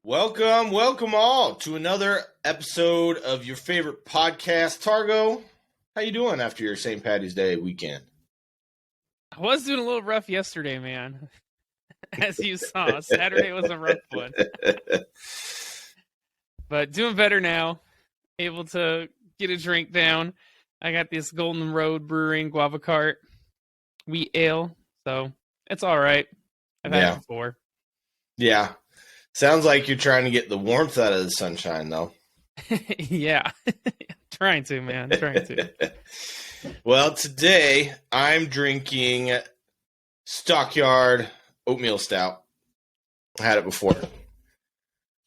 Welcome all to another episode of your favorite podcast. Targo, how you doing after your St. Patty's Day weekend? I was doing a little rough yesterday, man. As you saw, Saturday was a rough one. But doing better now. Able to get a drink down. I got this Golden Road Brewing Guava Cart wheat ale, so it's all right. I've had it before. Yeah. Sounds like you're trying to get the warmth out of the sunshine, though. Yeah. Trying to, man. Trying to. Well, today I'm drinking Stockyard Oatmeal Stout. I had it before.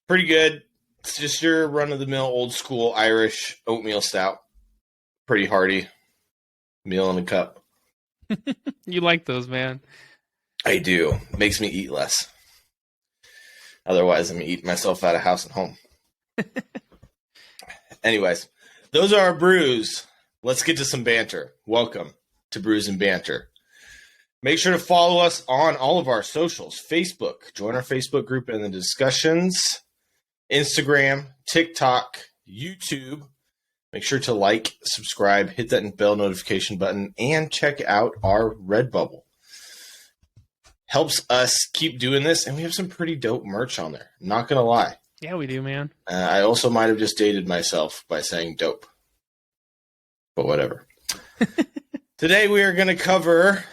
Pretty good. It's just your run-of-the-mill, old-school Irish oatmeal stout. Pretty hearty. Meal in a cup. You like those, man. I do. Makes me eat less. Otherwise, I'm eating myself out of house and home. Anyways, those are our brews. Let's get to some banter. Welcome to Brews and Banter. Make sure to follow us on all of our socials. Facebook. Join our Facebook group in the discussions. Instagram, TikTok, YouTube. Make sure to like, subscribe, hit that bell notification button, and check out our Redbubble. Helps us keep doing this, and we have some pretty dope merch on there. Not going to lie. Yeah, we do, man. I also might have just dated myself by saying dope. But whatever. Today we are going to cover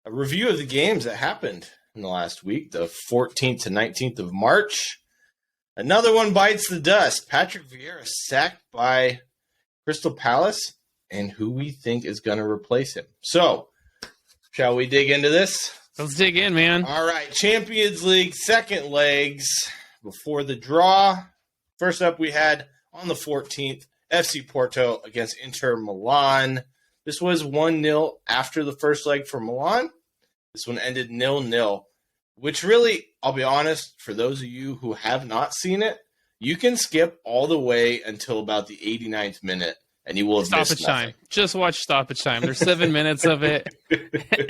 a review of the games that happened in the last week, the 14th to 19th of March. Another one bites the dust. Patrick Vieira sacked by Crystal Palace, and who we think is going to replace him. So, shall we dig into this? Let's dig in, man. All right, Champions League second legs before the draw. First up, we had on the 14th, FC Porto against Inter Milan. This was 1-0 after the first leg for Milan. This one ended 0-0, which really, I'll be honest, for those of you who have not seen it, you can skip all the way until about the 89th minute. And you will have Stoppage time. Just watch stoppage time. There's 7 minutes of it.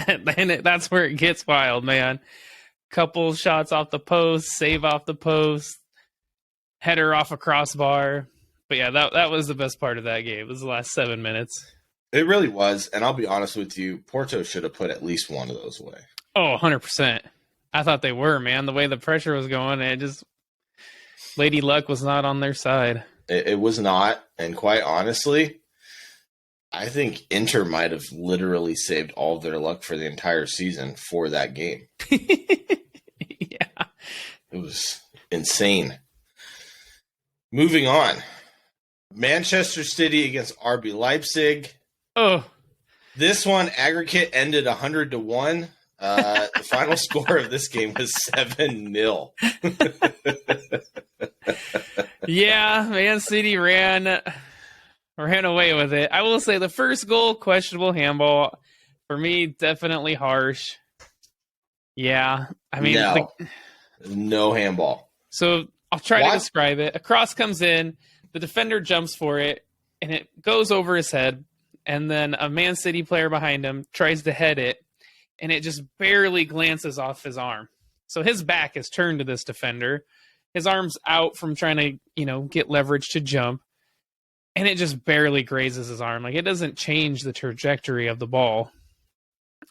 And that's where it gets wild, man. Couple shots off the post, save off the post, header off a crossbar. But yeah, that was the best part of that game. It was the last 7 minutes. It really was. And I'll be honest with you, Porto should have put at least one of those away. Oh, 100%. I thought they were, man. The way the pressure was going, it just... Lady Luck was not on their side. It was not, and quite honestly, I think Inter might have literally saved all of their luck for the entire season for that game. Yeah. It was insane. Moving on. Manchester City against RB Leipzig. Oh. This one, aggregate ended 100-1. The final score of this game was 7-0. Yeah, Man City ran away with it. I will say the first goal, questionable handball. For me, definitely harsh. Yeah, I mean... No handball. So, I'll try to describe it. A cross comes in, the defender jumps for it, and it goes over his head, and then a Man City player behind him tries to head it, and it just barely glances off his arm. So his back is turned to this defender. His arm's out from trying to, get leverage to jump. And it just barely grazes his arm. Like, it doesn't change the trajectory of the ball.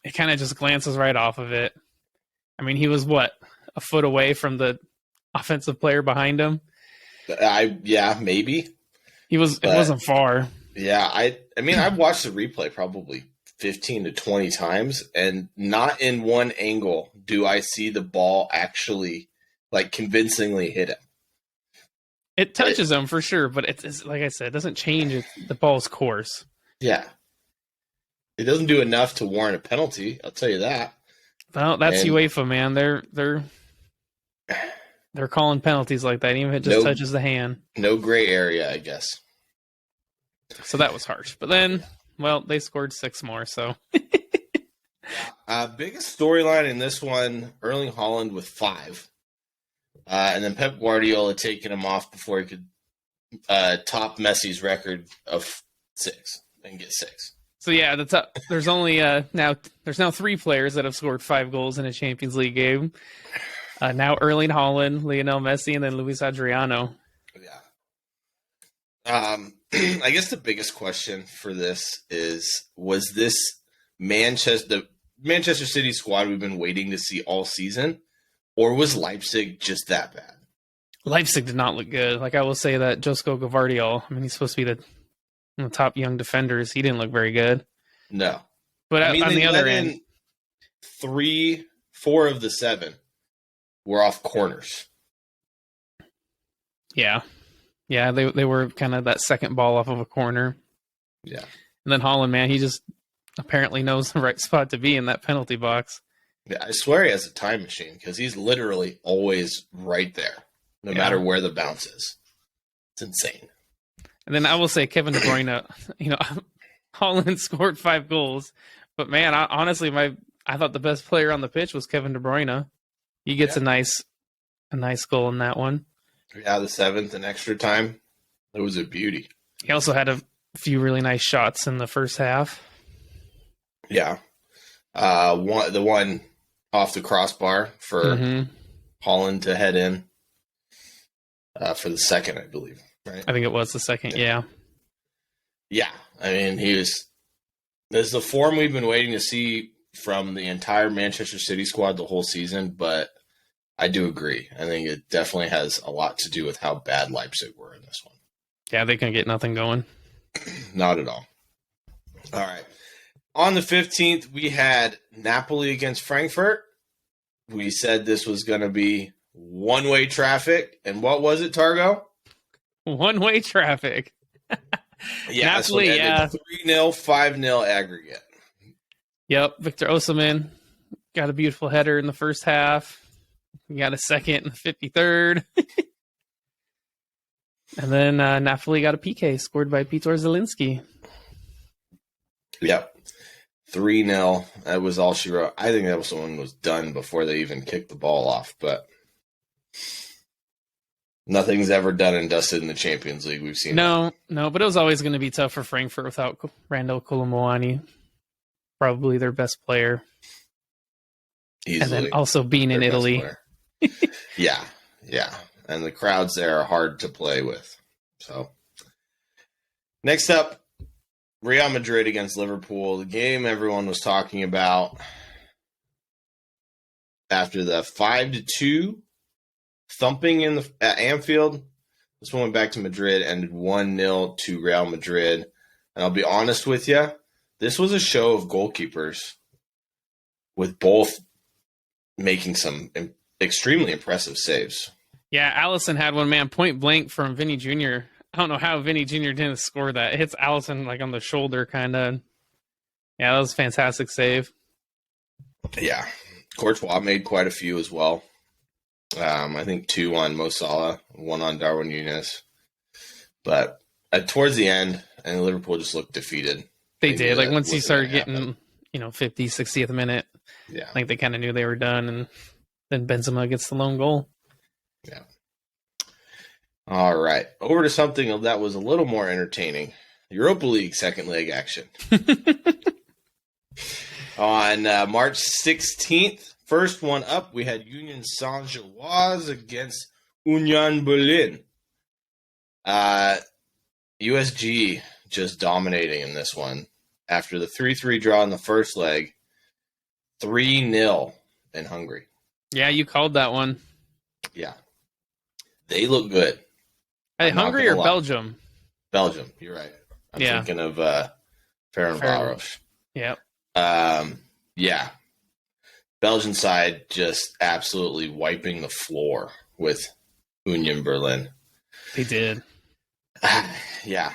It kind of just glances right off of it. I mean, he was, a foot away from the offensive player behind him? Maybe. It wasn't far. Yeah, I mean, I've watched the replay probably 15 to 20 times, and not in one angle do I see the ball actually convincingly hit him. It touches him for sure, but it's like I said, it doesn't change the ball's course. Yeah. It doesn't do enough to warrant a penalty, I'll tell you that. Well, that's UEFA, man. They're calling penalties like that, even if it just touches the hand. No gray area, I guess. So that was harsh. But then, they scored 6 more, so... Biggest storyline in this one, Erling Haaland with 5. And then Pep Guardiola taking him off before he could top Messi's record of 6 and get 6. So yeah, there's only now 3 players that have scored 5 goals in a Champions League game. Now Erling Haaland, Lionel Messi, and then Luis Adriano. Yeah. I guess the biggest question for this was this the Manchester City squad we've been waiting to see all season, or was Leipzig just that bad? Leipzig did not look good. Like, I will say that Josko Gvardiol, I mean, he's supposed to be the top young defenders. He didn't look very good. No. But I mean, on the other end, 4 of the 7 were off corners. Yeah. Yeah, they were kind of that second ball off of a corner. Yeah. And then Haaland, man, he just apparently knows the right spot to be in that penalty box. Yeah, I swear he has a time machine because he's literally always right there, no matter where the bounce is. It's insane. And then I will say Kevin De Bruyne, Haaland scored 5 goals. But, man, honestly, I thought the best player on the pitch was Kevin De Bruyne. He gets a nice goal in that one. Yeah, the 7th in extra time. It was a beauty. He also had a few really nice shots in the first half. Yeah. The one off the crossbar for Haaland to head in for the second, I believe. Right? I think it was the second, yeah. Yeah. I mean, this is the form we've been waiting to see from the entire Manchester City squad the whole season, but I do agree. I think it definitely has a lot to do with how bad Leipzig were in this one. Yeah, they can get nothing going. Not at all. All right. On the 15th, we had Napoli against Frankfurt. We said this was going to be one-way traffic. And what was it, Targo? One-way traffic. Yeah, Napoli, 3-0, 5-0 aggregate. Yep, Victor Osimhen got a beautiful header in the first half. We got a second in the 53rd. And then Napoli got a PK scored by Piotr Zielinski. Yep. 3-0. That was all she wrote. I think that was one was done before they even kicked the ball off, but nothing's ever done and dusted in the Champions League. We've seen No, but it was always going to be tough for Frankfurt without Randall Kolomoani. Probably their best player. Easily. And then also being in Italy. Yeah. And the crowds there are hard to play with. So, next up, Real Madrid against Liverpool. The game everyone was talking about after the 5-2 thumping at Anfield. This one went back to Madrid, ended 1-0 to Real Madrid. And I'll be honest with you, this was a show of goalkeepers with both making some extremely impressive saves. Yeah, Allison had one, man, point blank from Vinny Jr. I don't know how Vinny Jr. didn't score that. It hits Allison like on the shoulder, kind of. Yeah, that was a fantastic save. Yeah. Courtois made quite a few as well. I think 2 on Mo Salah, 1 on Darwin Núñez. But towards the end, and Liverpool just looked defeated. They did. Like, once you started getting, 50, 60th minute, yeah, I think they kind of knew they were done, and then Benzema gets the lone goal. Yeah. All right. Over to something that was a little more entertaining. Europa League second leg action. On March 16th, first one up, we had Union Saint-Gilloise against Union Berlin. USG just dominating in this one. After the 3-3 draw in the first leg, 3-0 in Hungary. Yeah, you called that one. Yeah. They look good. Hey, Hungary or Belgium? Belgium, you're right. I'm thinking of Ferencváros. Yep. Yeah. Belgian side just absolutely wiping the floor with Union Berlin. They did. Yeah.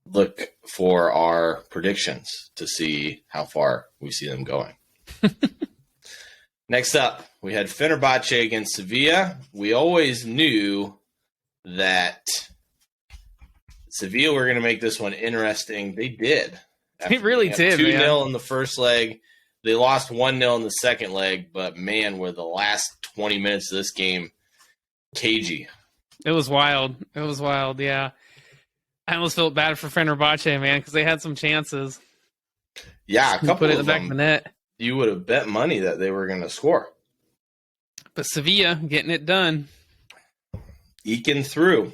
Look for our predictions to see how far we see them going. Next up, we had Fenerbahce against Sevilla. We always knew that Sevilla were going to make this one interesting. They did. They really did. 2-0 in the first leg. They lost 1-0 in the second leg, but man, were the last 20 minutes of this game cagey. It was wild. Yeah. I almost felt bad for Fenerbahce, man, because they had some chances. Yeah, a couple put it in of the back of the net. You would have bet money that they were going to score. But Sevilla getting it done. Eking through.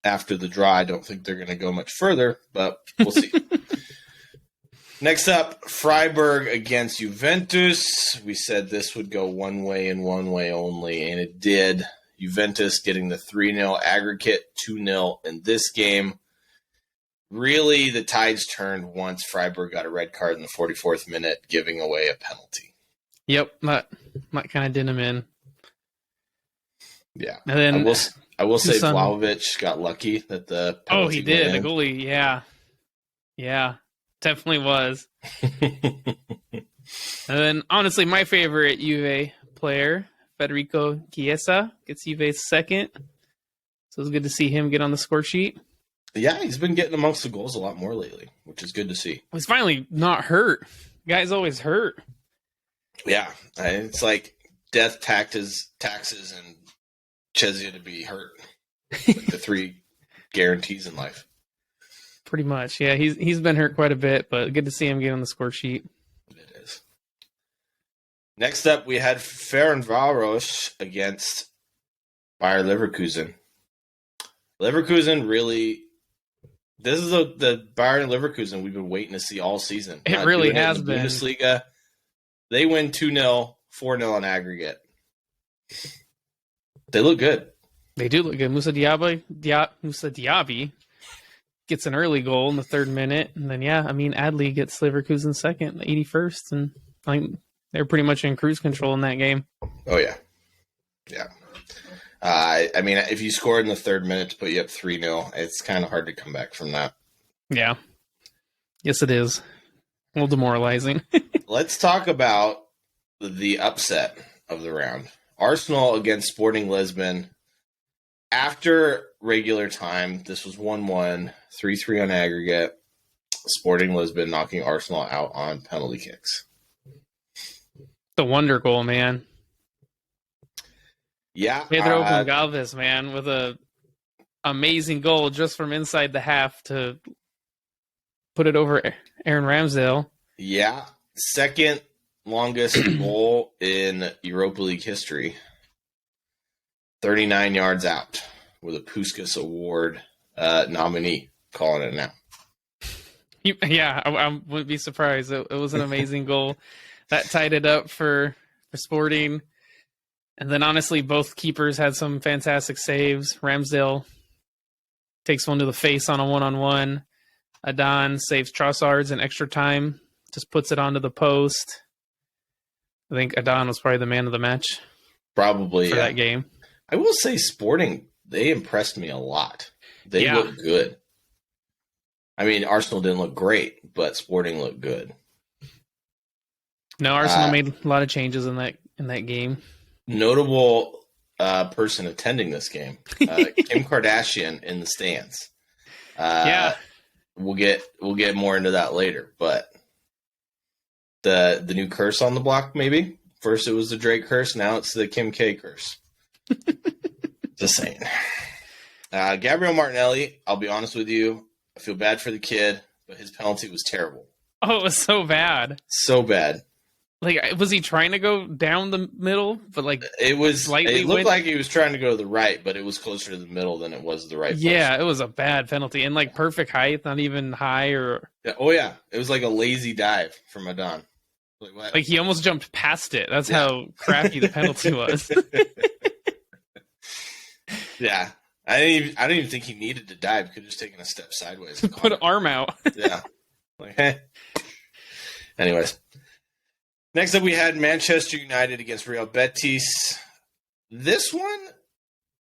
After the draw, I don't think they're going to go much further, but we'll see. Next up, Freiburg against Juventus. We said this would go one way and one way only, and it did. Juventus getting the 3-0 aggregate, 2-0 in this game. Really, the tides turned once Freiburg got a red card in the 44th minute, giving away a penalty. Yep, that kind of did him in. Yeah. And then I will say Vlahovic got lucky that the penalty he did. went The in. goalie, yeah, definitely was. And then, honestly, my favorite Juve player, Federico Chiesa, gets Juve's second. So it's good to see him get on the score sheet. Yeah, he's been getting amongst the goals a lot more lately, which is good to see. He's finally not hurt. Guy's always hurt. Yeah, it's like death, taxes, and Chesney to be hurt. Like the three guarantees in life. Pretty much, yeah. He's been hurt quite a bit, but good to see him get on the score sheet. It is. Next up, we had Ferencváros against Bayer Leverkusen. Leverkusen really... This is the Bayern Leverkusen we've been waiting to see all season. It really has in the been. Bundesliga. They win 2-0, 4-0 in aggregate. They look good. They do look good. Musa Diaby gets an early goal in the 3rd minute. And then, Adli gets Leverkusen second, the 81st. And they're pretty much in cruise control in that game. Oh, yeah. Yeah. If you scored in the 3rd minute to put you up 3-0, it's kind of hard to come back from that. Yeah. Yes, it is. A little demoralizing. Let's talk about the upset of the round. Arsenal against Sporting Lisbon. After regular time, this was 1-1, 3-3 on aggregate. Sporting Lisbon knocking Arsenal out on penalty kicks. The wonder goal, man. Yeah. Pedro Gonçalves, man, with a amazing goal just from inside the half to put it over Aaron Ramsdale. Yeah. Second longest goal in Europa League history. 39 yards out with a Puskas Award nominee, calling it now. Yeah, I wouldn't be surprised. It was an amazing goal. That tied it up for Sporting. And then, honestly, both keepers had some fantastic saves. Ramsdale takes one to the face on a one-on-one. Adan saves Trossard's in extra time, just puts it onto the post. I think Adan was probably the man of the match. Probably, for that game. I will say Sporting, they impressed me a lot. They look good. Arsenal didn't look great, but Sporting looked good. No, Arsenal made a lot of changes in that game. Notable person attending this game, Kim Kardashian in the stands. We'll get more into that later, but the new curse on the block, maybe. First it was the Drake curse, now it's the Kim K curse. Just saying. Gabriel Martinelli, I'll be honest with you, I feel bad for the kid, but his penalty was terrible. Oh, it was so bad. So bad. Was he trying to go down the middle? But it looked like he was trying to go to the right, but it was closer to the middle than it was the right. Yeah, it was a bad penalty. And perfect height, not even high or. Oh yeah, it was like a lazy dive from Adan. He almost jumped past it. That's how crappy the penalty was. Yeah, I didn't even think he needed to dive. He could have just taken a step sideways. Put an arm out. Yeah. Anyways. Next up, we had Manchester United against Real Betis. This one,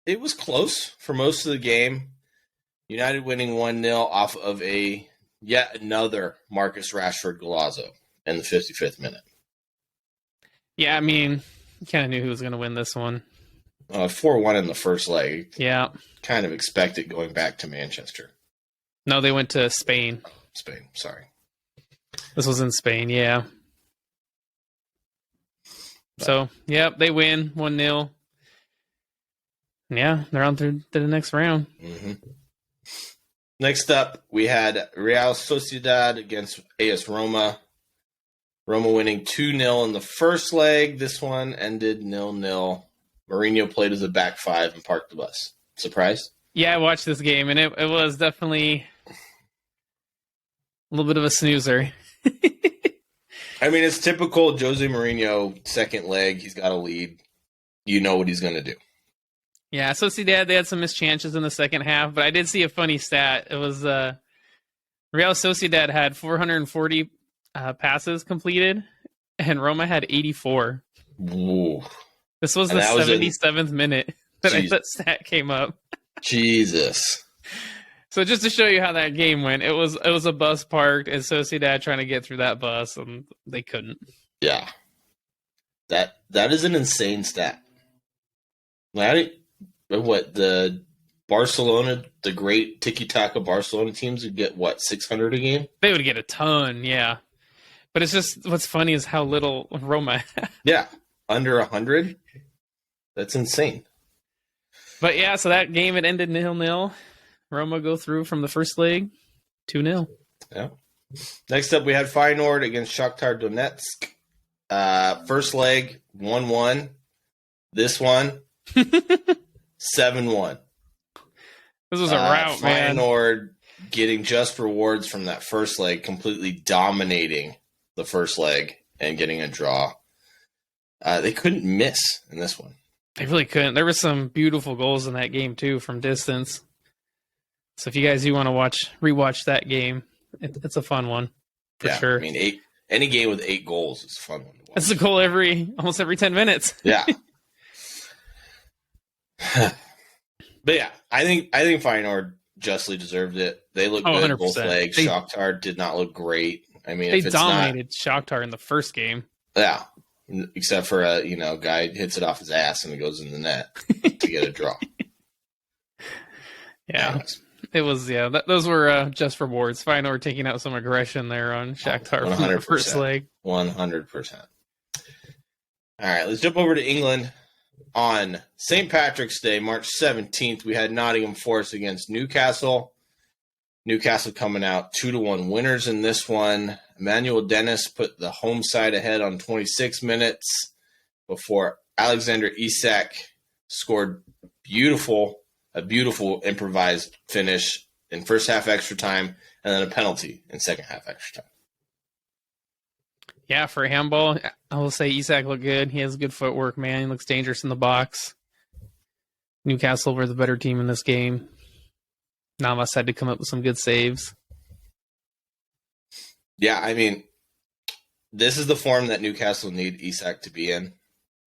it was close for most of the game. United winning 1-0 off of yet another Marcus Rashford golazo in the 55th minute. Yeah, you kind of knew who was going to win this one. 4-1 in the first leg. Yeah. Kind of expected going back to Manchester. No, they went to Spain. Spain, sorry. This was in Spain, yeah. So, they win 1-0. Yeah, they're on through to the next round. Mm-hmm. Next up, we had Real Sociedad against AS Roma. Roma winning 2-0 in the first leg. This one ended 0-0. Mourinho played as a back five and parked the bus. Surprised? Yeah, I watched this game, and it was definitely a little bit of a snoozer. I mean, it's typical Jose Mourinho, second leg. He's got a lead. You know what he's going to do. Yeah, Sociedad, they had some missed chances in the second half, but I did see a funny stat. It was Real Sociedad had 440 passes completed, and Roma had 84. Ooh. This was the 77th minute that stat came up. Jesus. So just to show you how that game went, it was a bus parked, and Sociedad trying to get through that bus, and they couldn't. Yeah. That is an insane stat. What, the Barcelona, the great tiki-taka Barcelona teams would get, 600 a game? They would get a ton, yeah. But it's just, what's funny is how little Roma had. Yeah, under 100? That's insane. But yeah, so that game, it ended 0-0. Roma go through from the first leg, 2-0. Yeah. Next up, we had Feyenoord against Shakhtar Donetsk. First leg, 1-1. This one, 7-1. This was a rout, man. Feyenoord getting just rewards from that first leg, completely dominating the first leg and getting a draw. They couldn't miss in this one. They really couldn't. There were some beautiful goals in that game, too, from distance. So if you guys do want to rewatch that game, it's a fun one, for sure. I mean, any game with 8 goals is a fun one to watch. That's a goal almost every 10 minutes. Yeah. But yeah, I think Feyenoord justly deserved it. They looked good 100%. both legs. Shakhtar did not look great. I mean, they dominated Shakhtar in the first game. Yeah, except for a guy hits it off his ass and it goes in the net to get a draw. Yeah, anyways. It was those were just rewards. Feyenoord taking out some aggression there on Shakhtar from the first leg. 100%. All right, let's jump over to England. On St. Patrick's Day, March 17th, we had Nottingham Forest against Newcastle. Newcastle coming out 2-1 winners in this one. Emmanuel Dennis put the home side ahead on 26 minutes before Alexander Isak scored a beautiful improvised finish in first half extra time and then a penalty in second half extra time. Yeah, for a handball, I will say Isak looked good. He has good footwork, man. He looks dangerous in the box. Newcastle were the better team in this game. Navas had to come up with some good saves. Yeah, I mean, this is the form that Newcastle need Isak to be in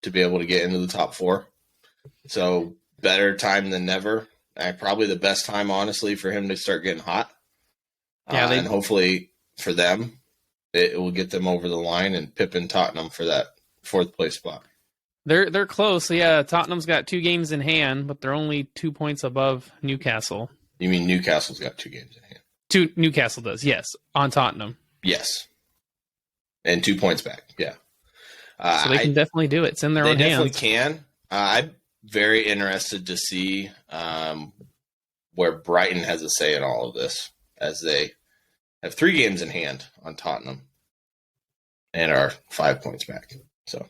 to be able to get into the top 4. So better time than never. Probably the best time, honestly, for him to start getting hot. Yeah, and hopefully for them, it will get them over the line and Pippin Tottenham for that 4th place spot. They're close. Yeah, Tottenham's got 2 games in hand, but they're only 2 points above Newcastle. You mean Newcastle's got 2 games in hand? Newcastle does, yes, on Tottenham. Yes. And 2 points back, yeah. So they can definitely do it. It's in their own hands. They definitely can. I'm very interested to see where Brighton has a say in all of this, as they have 3 games in hand on Tottenham and are 5 points back. So,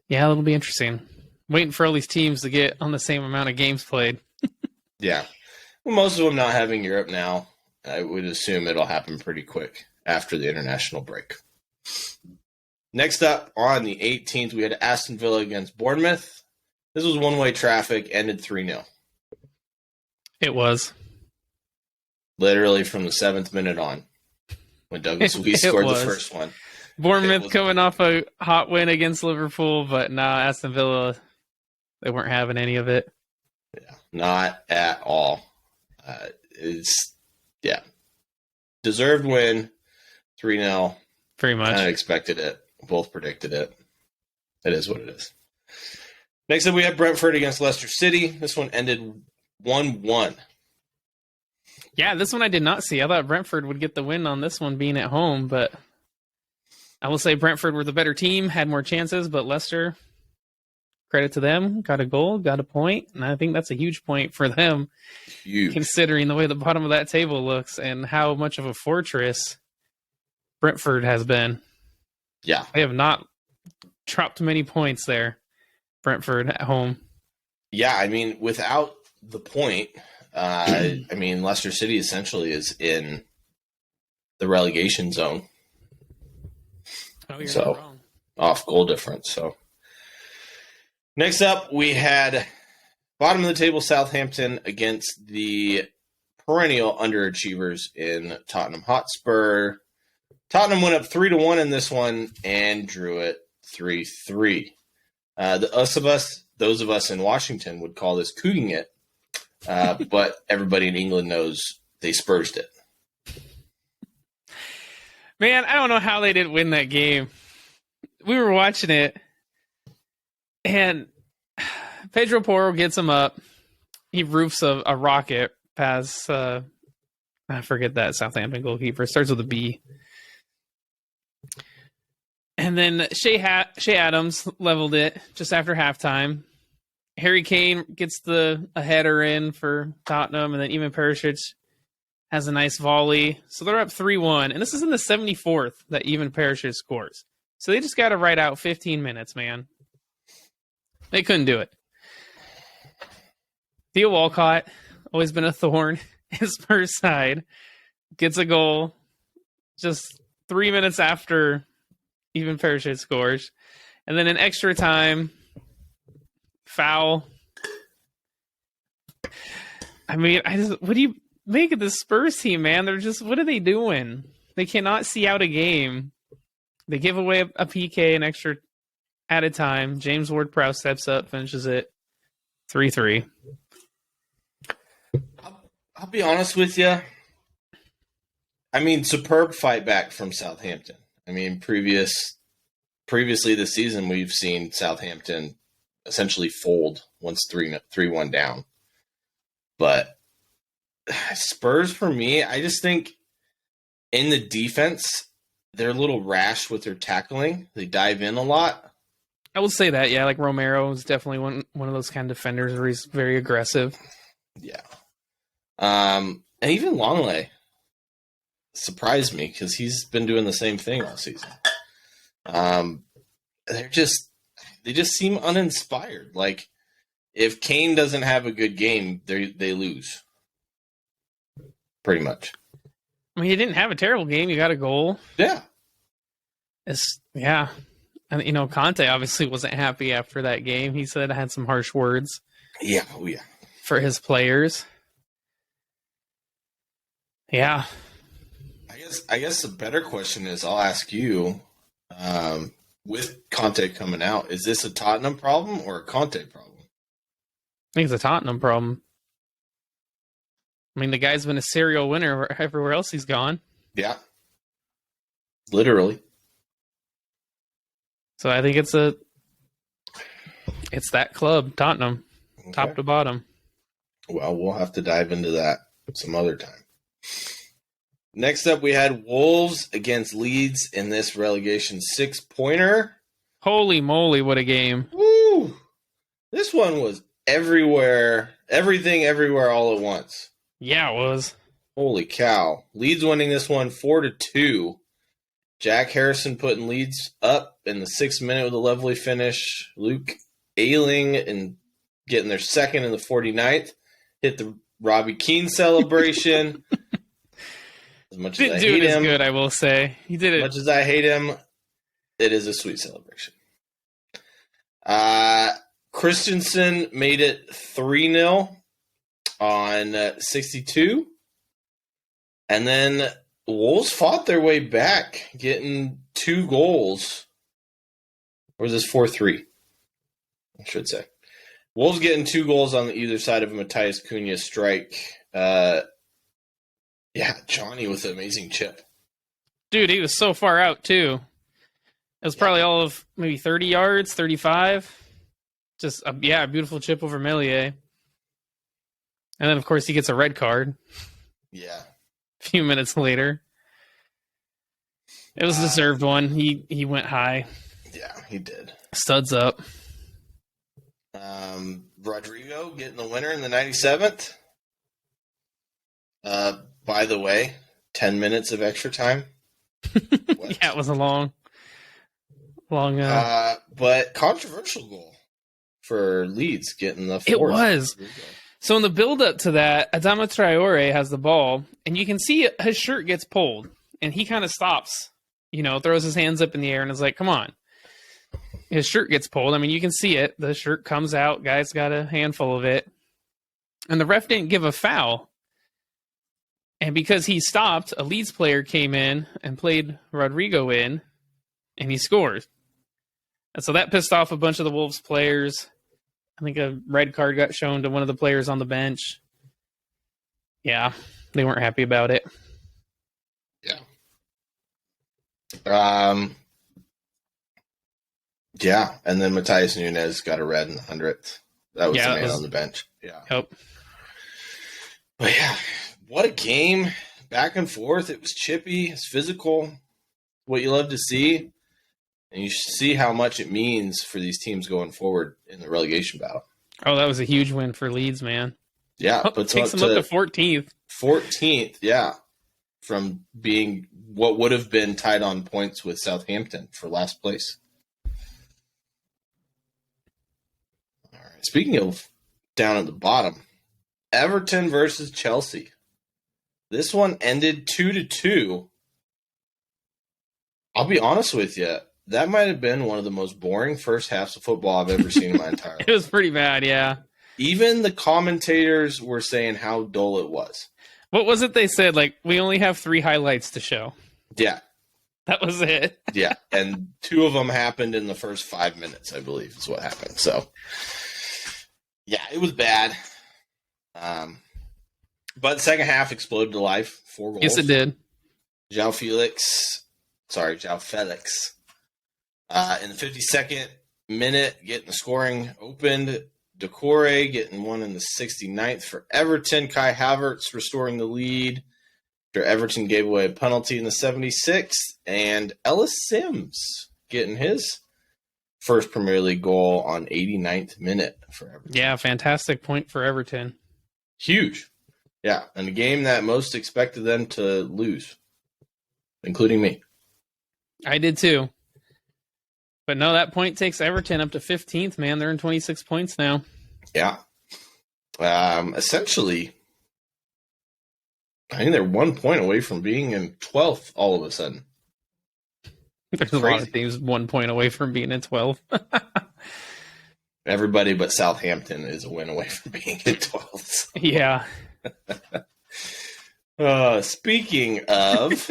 yeah, it'll be interesting. Waiting for all these teams to get on the same amount of games played. Yeah. Well, most of them not having Europe now. I would assume it'll happen pretty quick after the international break. Next up, on the 18th, we had Aston Villa against Bournemouth. This was one-way traffic, ended 3-0. It was. Literally from the 7th minute on, when Douglas Luiz scored the first one. Bournemouth coming off a hot win against Liverpool, but Aston Villa, they weren't having any of it. Yeah, not at all. Deserved win, 3-0. Pretty much. Kind of expected it. Both predicted it. It is what it is. Next up, we have Brentford against Leicester City. This one ended 1-1. Yeah, this one I did not see. I thought Brentford would get the win on this one being at home, but I will say Brentford were the better team, had more chances, but Leicester, credit to them, got a goal, got a point, and I think that's a huge point for them, considering the way the bottom of that table looks and how much of a fortress Brentford has been. Yeah. They have not dropped many points there. Brentford at home. Yeah, I mean, without the point, I mean, Leicester City essentially is in the relegation zone. Oh, you're So, not wrong. Off goal difference. So, next up, we had bottom of the table Southampton against the perennial underachievers in Tottenham Hotspur. Tottenham went up 3-1 in this one and drew it 3-3. Those of us in Washington would call this cooking it, but everybody in England knows they Spursed it. Man, I don't know how they didn't win that game. We were watching it, and Pedro Porro gets him up. He roofs a rocket past, I forget that Southampton goalkeeper. It starts with a B. And then Shea Adams leveled it just after halftime. Harry Kane gets a header in for Tottenham, and then Ivan Perisic has a nice volley. So they're up 3-1, and this is in the 74th that Ivan Perisic scores. So they just got to ride out 15 minutes, man. They couldn't do it. Theo Walcott, always been a thorn in Spurs' side, gets a goal just 3 minutes after Ivan Perisic scores. And then in extra time, foul. I mean, what do you make of this Spurs team, man? They're just, what are they doing? They cannot see out a game. They give away a PK an extra at a time. James Ward-Prowse steps up, finishes it 3-3. I'll be honest with you. I mean, superb fight back from Southampton. I mean, previously this season, we've seen Southampton essentially fold once 3-1 down. But Spurs, for me, I just think in the defense, they're a little rash with their tackling. They dive in a lot. I will say that, yeah. Like Romero is definitely one of those kind of defenders where he's very aggressive. Yeah. And even Longley surprised me because he's been doing the same thing all season. They just seem uninspired. Like if Kane doesn't have a good game, they lose. Pretty much. I mean, he didn't have a terrible game. He got a goal. Yeah. Yeah. And, Conte obviously wasn't happy after that game. He said had some harsh words. Yeah. Oh, yeah. For his players. Yeah. I guess the better question is, I'll ask you, with Conte coming out, is this a Tottenham problem or a Conte problem? I think it's a Tottenham problem. I mean, the guy's been a serial winner everywhere else he's gone. Yeah. Literally. So I think it's that club, Tottenham, okay. Top to bottom. Well, we'll have to dive into that some other time. Next up, we had Wolves against Leeds in this relegation 6-pointer. Holy moly, what a game. Woo! This one was everywhere, everything everywhere all at once. Yeah, it was. Holy cow. Leeds winning this one 4-2. Jack Harrison putting Leeds up in the 6th minute with a lovely finish. Luke Ayling and getting their second in the 49th. Hit the Robbie Keane celebration. As much as I hate him, good, I will say. He did it. As much as I hate him, it is a sweet celebration. Christensen made it 3-0 on 62. And then Wolves fought their way back, getting 2 goals. Or was this 4-3? I should say. Wolves getting 2 goals on either side of a Matthias Cunha strike. Yeah, Johnny with an amazing chip. Dude, he was so far out, too. It was probably all of maybe 30 yards, 35. Just, a beautiful chip over Meslier. And then, of course, he gets a red card. Yeah. A few minutes later. It was a deserved one. He went high. Yeah, he did. Studs up. Rodrigo getting the winner in the 97th. By the way, 10 minutes of extra time. Yeah, it was a long Long. But controversial goal for Leeds getting the fourth. It was. So in the build-up to that, Adama Traore has the ball, and you can see his shirt gets pulled, and he kind of stops, throws his hands up in the air, and is like, come on. His shirt gets pulled. I mean, you can see it. The shirt comes out. Guy's got a handful of it. And the ref didn't give a foul. And because he stopped, a Leeds player came in and played Rodrigo in, and he scored. And so that pissed off a bunch of the Wolves players. I think a red card got shown to one of the players on the bench. Yeah, they weren't happy about it. Yeah. Yeah, and then Matthias Nunes got a red in the 100th. That was the man on the bench. Yeah. Yep. But yeah, what a game. Back and forth. It was chippy. It's physical. What you love to see. And you see how much it means for these teams going forward in the relegation battle. Oh, that was a huge win for Leeds, man. Yeah. Takes them up to 14th. 14th, yeah. From being what would have been tied on points with Southampton for last place. All right. Speaking of down at the bottom, Everton versus Chelsea. This one ended 2-2. I'll be honest with you. That might have been one of the most boring first halves of football I've ever seen in my entire life. It was pretty bad, yeah. Even the commentators were saying how dull it was. What was it they said? Like, we only have 3 highlights to show. Yeah. That was it. Yeah. And 2 of them happened in the first 5 minutes, I believe, is what happened. So, yeah, it was bad. But the second half exploded to life. 4 goals. Yes, it did. João Felix. In the 52nd minute, getting the scoring opened. Decore getting one in the 69th for Everton. Kai Havertz restoring the lead after Everton gave away a penalty in the 76th. And Ellis Sims getting his first Premier League goal on 89th minute for Everton. Yeah, fantastic point for Everton. Huge. Yeah, and a game that most expected them to lose, including me. I did too. But no, that point takes Everton up to 15th, man. They're in 26 points now. Yeah. Essentially, I think they're 1 point away from being in 12th all of a sudden. There's a lot of teams 1 point away from being in 12th. Everybody but Southampton is a win away from being in 12th. So. Yeah. Speaking of...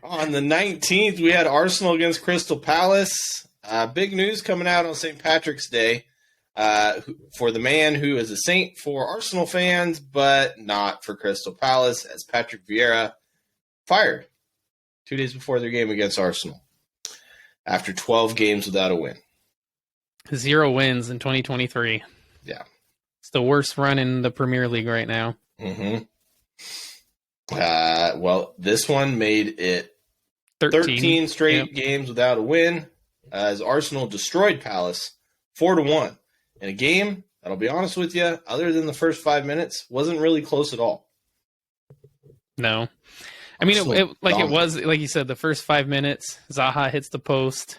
On the 19th, we had Arsenal against Crystal Palace. Big news coming out on St. Patrick's Day for the man who is a saint for Arsenal fans, but not for Crystal Palace, as Patrick Vieira fired 2 days before their game against Arsenal after 12 games without a win. 0 wins in 2023. Yeah. It's the worst run in the Premier League right now. Mm-hmm. Well, this one made it 13 straight games without a win, as Arsenal destroyed Palace 4-1 in a game that, I'll be honest with you, other than the first 5 minutes, wasn't really close at all. No. I mean, it was, like you said, the first 5 minutes, Zaha hits the post.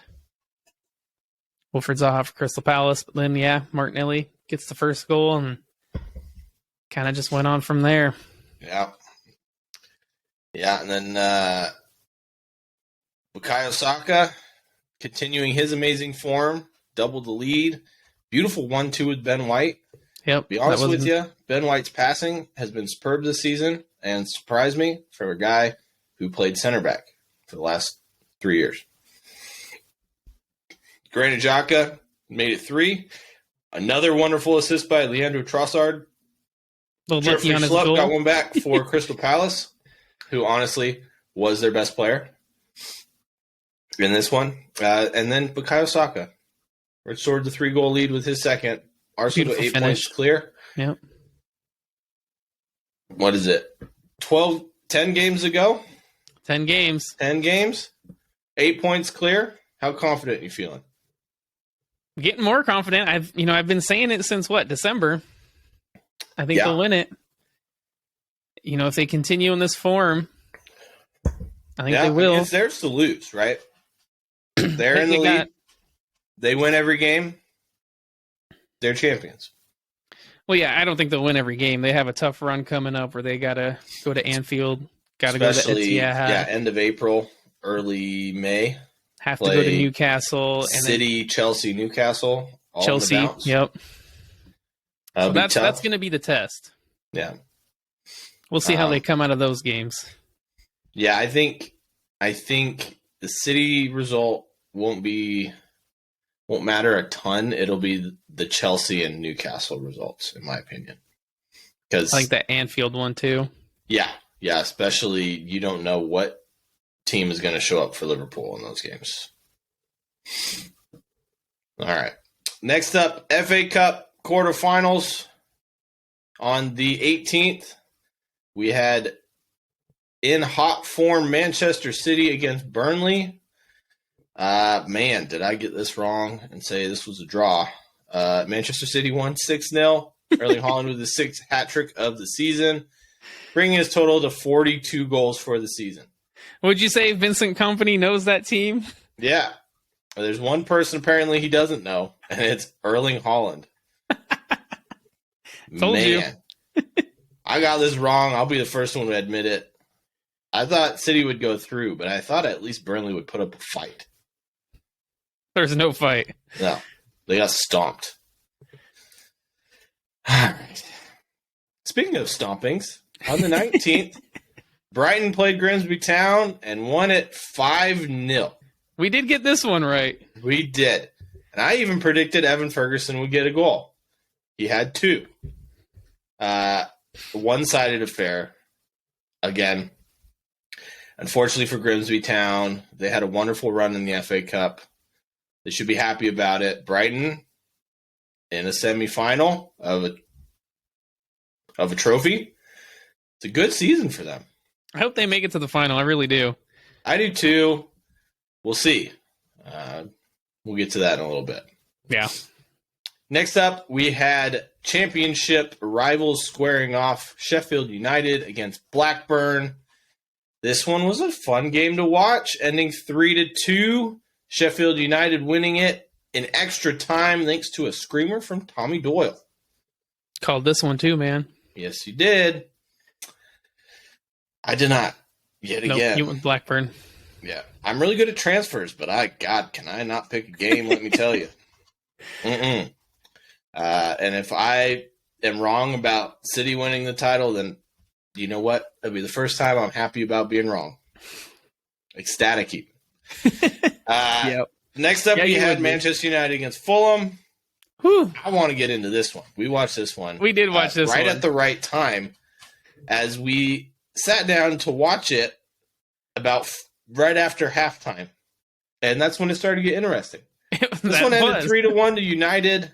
Wilfred Zaha for Crystal Palace, but then, Martinelli gets the first goal and kind of just went on from there. Yeah. Yeah, and then Bukayo Saka continuing his amazing form, doubled the lead. Beautiful 1-2 with Ben White. Yep. Be honest with you, Ben White's passing has been superb this season and surprised me for a guy who played center back for the last 3 years. Granit Xhaka made it 3. Another wonderful assist by Leandro Trossard. Jeffrey Schlupp got one back for Crystal Palace, who honestly was their best player in this one. And then Bukayo Saka restored the 3-goal lead with his second. Arsenal 8 points clear. Yep. What is it? 10 games ago? 10 games. 10 games. 8 points clear. How confident are you feeling? Getting more confident. I've been saying it since December. I think they'll win it. If they continue in this form, I think they will. It's theirs to lose, right? They're in the lead. They win every game. They're champions. Well, yeah, I don't think they'll win every game. They have a tough run coming up where they got to go to Anfield, got to go to Etihad. End of April, early May. Have to go to Newcastle. City, Chelsea, Newcastle. Chelsea, yep. So that's going to be the test. Yeah. We'll see how they come out of those games. Yeah, I think the City result won't matter a ton. It'll be the Chelsea and Newcastle results, in my opinion. Because I like that Anfield one too. Yeah, especially you don't know what team is going to show up for Liverpool in those games. All right. Next up, FA Cup quarterfinals. On the 18th, we had in hot form Manchester City against Burnley. Man, did I get this wrong and say this was a draw? Manchester City won 6-0. Erling Haaland with his 6th hat trick of the season, bringing his total to 42 goals for the season. Would you say Vincent Kompany knows that team? Yeah. There's one person apparently he doesn't know, and it's Erling Haaland. Told you. I got this wrong. I'll be the first one to admit it. I thought City would go through, but I thought at least Burnley would put up a fight. There's no fight. No. They got stomped. All right. Speaking of stompings, on the 19th, Brighton played Grimsby Town and won it 5-0. We did get this one right. We did. And I even predicted Evan Ferguson would get a goal. He had 2. One-sided affair. Again, unfortunately for Grimsby Town, they had a wonderful run in the FA Cup. They should be happy about it. Brighton in a semifinal of a trophy. It's a good season for them. I hope they make it to the final. I really do. I do too. We'll see. We'll get to that in a little bit. Yeah. Next up, we had championship rivals squaring off. Sheffield United against Blackburn. This one was a fun game to watch, ending 3-2. Sheffield United winning it in extra time thanks to a screamer from Tommy Doyle. Called this one too, man. Yes, you did. I did not. Yet again. You went Blackburn. Yeah. I'm really good at transfers, but can I not pick a game? Let me tell you. And if I am wrong about City winning the title, then you know what? It'll be the first time I'm happy about being wrong. Ecstatic even. Yep. Next up, we had Manchester United against Fulham. Whew. I want to get into this one. We watched this one. We did watch this right one. at the right time as we sat down to watch it about right after halftime. And that's when it started to get interesting. This one ended 3-1 to United.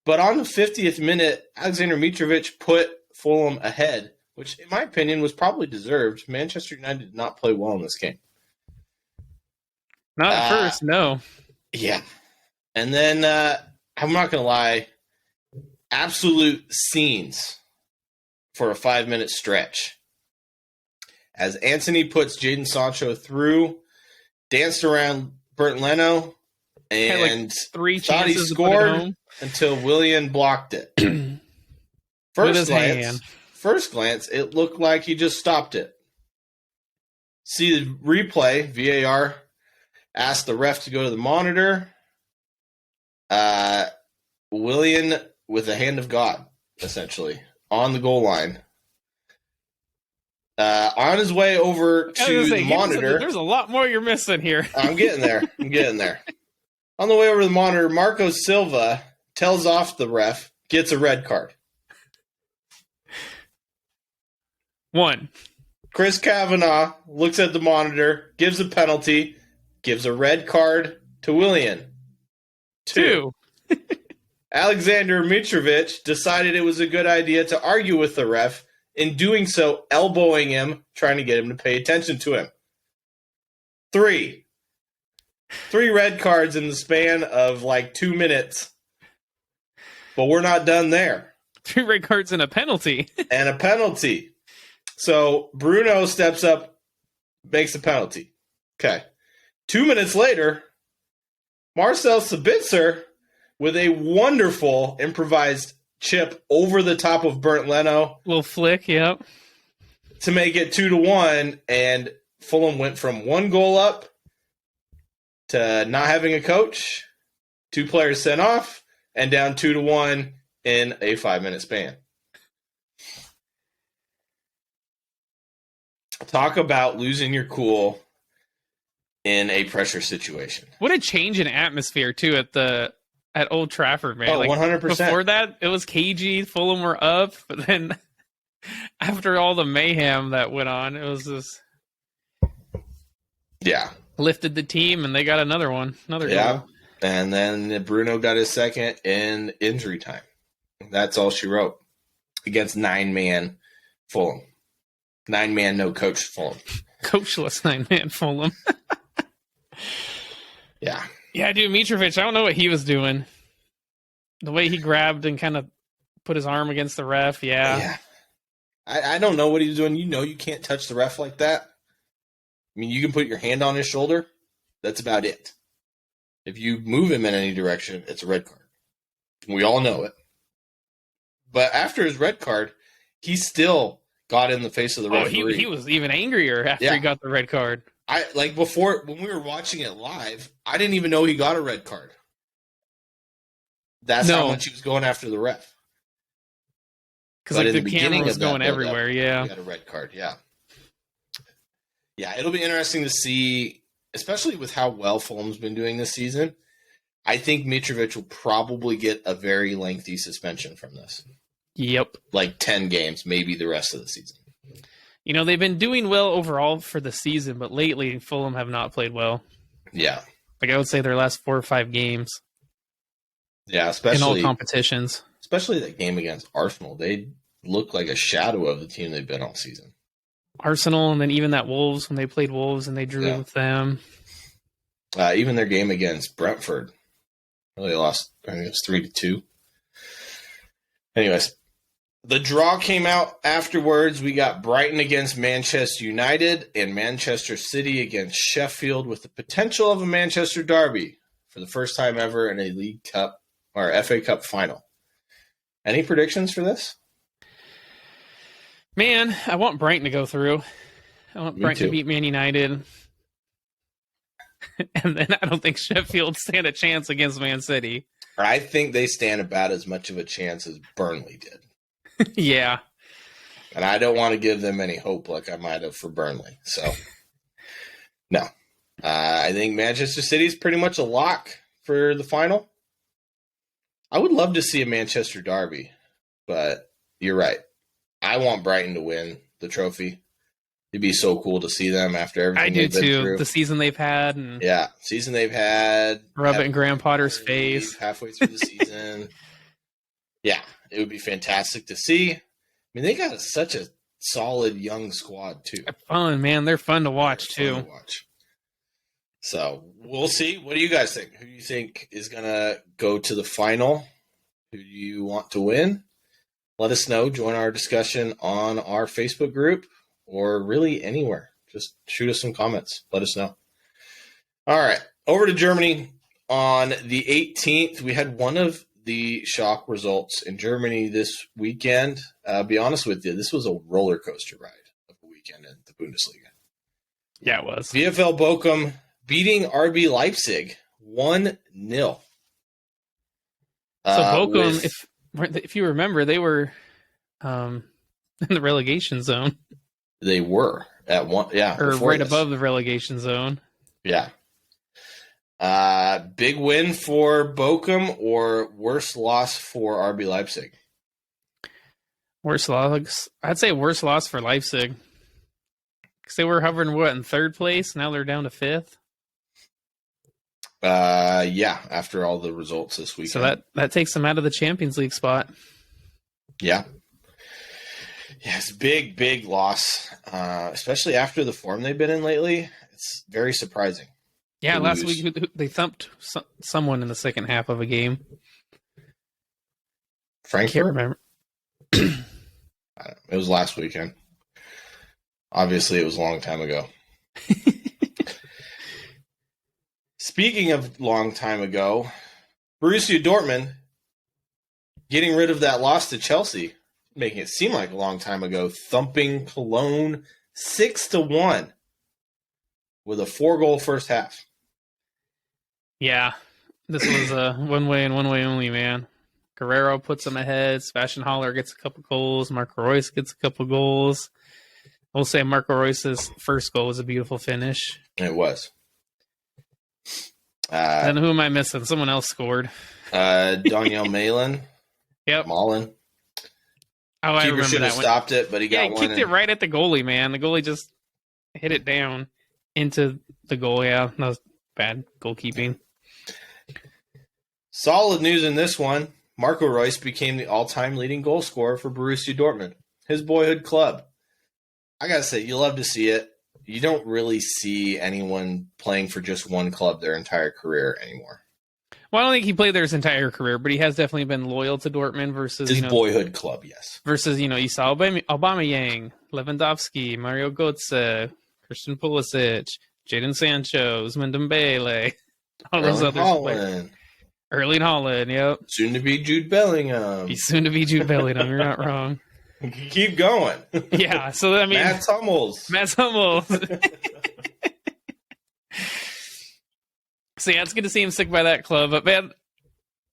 But on the 50th minute, Alexander Mitrovic put Fulham ahead, which in my opinion was probably deserved. Manchester United did not play well in this game. Not at first, no. Yeah. And then, I'm not going to lie, absolute scenes for a 5-minute stretch. As Anthony puts Jadon Sancho through, danced around Bernd Leno, and three thought he scored until Willian blocked it. First glance, it looked like he just stopped it. See the replay, VAR asked the ref to go to the monitor. Willian with the hand of God, essentially, on the goal line. On his way over to the monitor. There's a lot more you're missing here. I'm getting there. On the way over to the monitor, Marco Silva tells off the ref, gets a red card. 1. Chris Kavanagh looks at the monitor, gives a penalty, gives a red card to Willian. 2. Alexander Mitrovic decided it was a good idea to argue with the ref, in doing so, elbowing him, trying to get him to pay attention to him. 3 red cards in the span of 2 minutes. But we're not done there. 3 red cards and a penalty. And a penalty. So Bruno steps up, makes a penalty. Okay. 2 minutes later, Marcel Sabitzer with a wonderful improvised chip over the top of Bernd Leno. Little flick, yep. To make it 2-1, and Fulham went from 1 goal up to not having a coach, 2 players sent off, and down 2-1 in a 5-minute span. Talk about losing your cool in a pressure situation. What a change in atmosphere too at Old Trafford, man. Oh, 100%. Before that, it was cagey. Fulham were up, but then after all the mayhem that went on, it was just lifted the team, and they got another goal. And then Bruno got his second in injury time. That's all she wrote against 9-man Fulham. 9-man, no coach Fulham. Coachless 9-man Fulham. Yeah, dude, Mitrovic, I don't know what he was doing. The way he grabbed and kind of put his arm against the ref, I don't know what he was doing. You can't touch the ref like that. I mean, you can put your hand on his shoulder. That's about it. If you move him in any direction, it's a red card. We all know it. But after his red card, he still got in the face of the referee. He was even angrier after he got the red card. Before, when we were watching it live, I didn't even know he got a red card. That's how much he was going after the ref. Because the camera was going everywhere, He got a red card, Yeah, it'll be interesting to see, especially with how well Fulham's been doing this season. I think Mitrovic will probably get a very lengthy suspension from this. Yep. Like 10 games, maybe the rest of the season. They've been doing well overall for the season, but lately Fulham have not played well. Yeah. I would say their last 4 or 5 games. Yeah, especially in all competitions. Especially that game against Arsenal. They look like a shadow of the team they've been all season. Arsenal, and then even that Wolves, when they played Wolves and they drew with them. Even their game against Brentford. They lost, I think it was 3-2. Anyways, the draw came out afterwards. We got Brighton against Manchester United and Manchester City against Sheffield with the potential of a Manchester derby for the first time ever in a League Cup or FA Cup final. Any predictions for this? Man, I want Brighton to go through. I want Brighton to beat Man United. And then I don't think Sheffield stand a chance against Man City. I think they stand about as much of a chance as Burnley did. Yeah. And I don't want to give them any hope like I might have for Burnley. So, no. I think Manchester City is pretty much a lock for the final. I would love to see a Manchester derby, but you're right. I want Brighton to win the trophy. It'd be so cool to see them after everything I do too. The season they've had. And season they've had. Rub it in Graham Potter's face. Halfway through the season. Yeah, it would be fantastic to see. I mean, they got such a solid young squad too. They're fun, man. They're fun to watch too. So we'll see. What do you guys think? Who do you think is going to go to the final? Who do you want to win? Let us know. Join our discussion on our Facebook group or really anywhere. Just shoot us some comments. Let us know. All right. Over to Germany on the 18th. We had one of the shock results in Germany this weekend. I'll be honest with you. This was a roller coaster ride of a weekend in the Bundesliga. Yeah, it was. VfL Bochum beating RB Leipzig 1-0. So Bochum, if you remember, they were in the relegation zone. They were at one, or right above the relegation zone. Yeah. Big win for Bochum or worse loss for RB Leipzig? Worse loss. I'd say worse loss for Leipzig. Because they were hovering, in third place? Now they're down to fifth. After all the results this weekend. So that takes them out of the Champions League spot. Yeah. Yeah, it's a big loss, especially after the form they've been in lately. It's very surprising. Yeah, last week they thumped someone in the second half of a game. Frankfurt? I can't remember. It was last weekend. Obviously, it was a long time ago. Speaking of long time ago, Borussia Dortmund getting rid of that loss to Chelsea, making it seem like a long time ago, thumping Cologne 6-1 with a 4-goal first half. Yeah, this was a one way and one way only, man. Guerrero puts them ahead. Sebastian Haller gets a couple goals. Marco Reus gets a couple goals. We'll say Marco Reus's first goal was a beautiful finish. It was. And who am I missing? Someone else scored. Daniel Malin. Yep. Malin. Oh, I Keeper remember should that have one. stopped it, but he got one. Kicked it right at the goalie, man. The goalie just hit it down into the goal. Yeah, that was bad goalkeeping. Solid news in this one. Marco Reus became the all-time leading goal scorer for Borussia Dortmund, his boyhood club. I gotta say, you love to see it. You don't really see anyone playing for just one club their entire career anymore. Well, I don't think he played there his entire career, but he has definitely been loyal to Dortmund versus his boyhood club, yes. Versus, you saw Aubameyang, Lewandowski, Mario Götze, Christian Pulisic, Jadon Sancho, Ousmane Dembele, all those other players. Erling Haaland, yep. Soon to be Jude Bellingham. He's soon to be Jude Bellingham. You're not wrong. Keep going. Yeah, so I mean, Mats Hummels. So yeah, it's good to see him stick by that club. But man,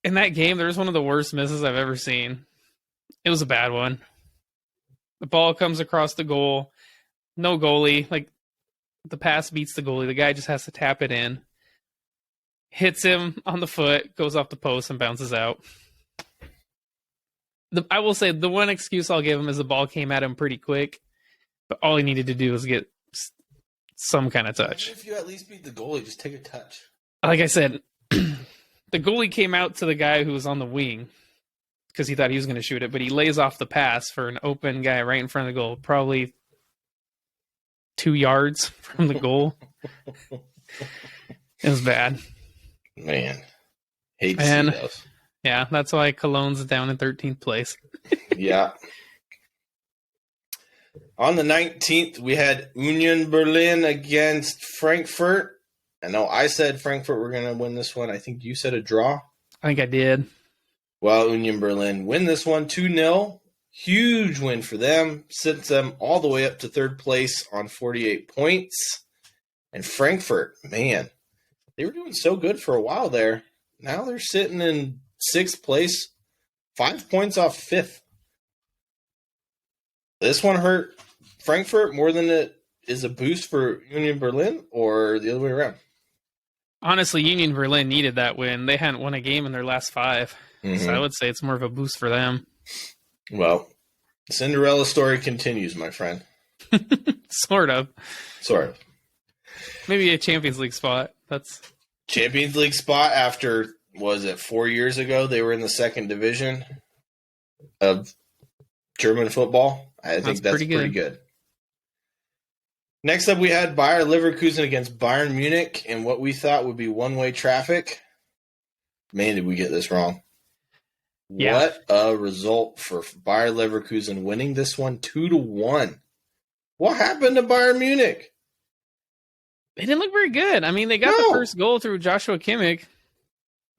in that game, there was one of the worst misses I've ever seen. It was a bad one. The ball comes across the goal. No goalie. Like, the pass beats the goalie. The guy just has to tap it in. Hits him on the foot, goes off the post, and bounces out. I will say, the one excuse I'll give him is the ball came at him pretty quick. But all he needed to do was get some kind of touch. If you at least beat the goalie, just take a touch. Like I said, the goalie came out to the guy who was on the wing because he thought he was going to shoot it, but he lays off the pass for an open guy right in front of the goal, probably 2 yards from the goal. It was bad. Man, hate to see those. Yeah, that's why Cologne's down in 13th place. Yeah. On the 19th, we had Union Berlin against Frankfurt. I know I said Frankfurt were going to win this one. I think you said a draw. I think I did. Well, Union Berlin win this one 2-0. Huge win for them. Sends them all the way up to third place on 48 points. And Frankfurt, man, they were doing so good for a while there. Now they're sitting in 6th place, 5 points off 5th. This one hurt Frankfurt more than it is a boost for Union Berlin, or the other way around? Honestly, Union Berlin needed that win. They hadn't won a game in their last 5. Mm-hmm. So I would say it's more of a boost for them. Well, the Cinderella story continues, my friend. Sort of. Maybe a Champions League spot. That's Champions League spot after, was it 4 years ago? They were in the 2nd division of German football. I think that's pretty good. Next up, we had Bayer Leverkusen against Bayern Munich in what we thought would be one-way traffic. Man, did we get this wrong. Yeah. What a result for Bayer Leverkusen winning this one 2-1. What happened to Bayern Munich? They didn't look very good. I mean, they got the first goal through Joshua Kimmich.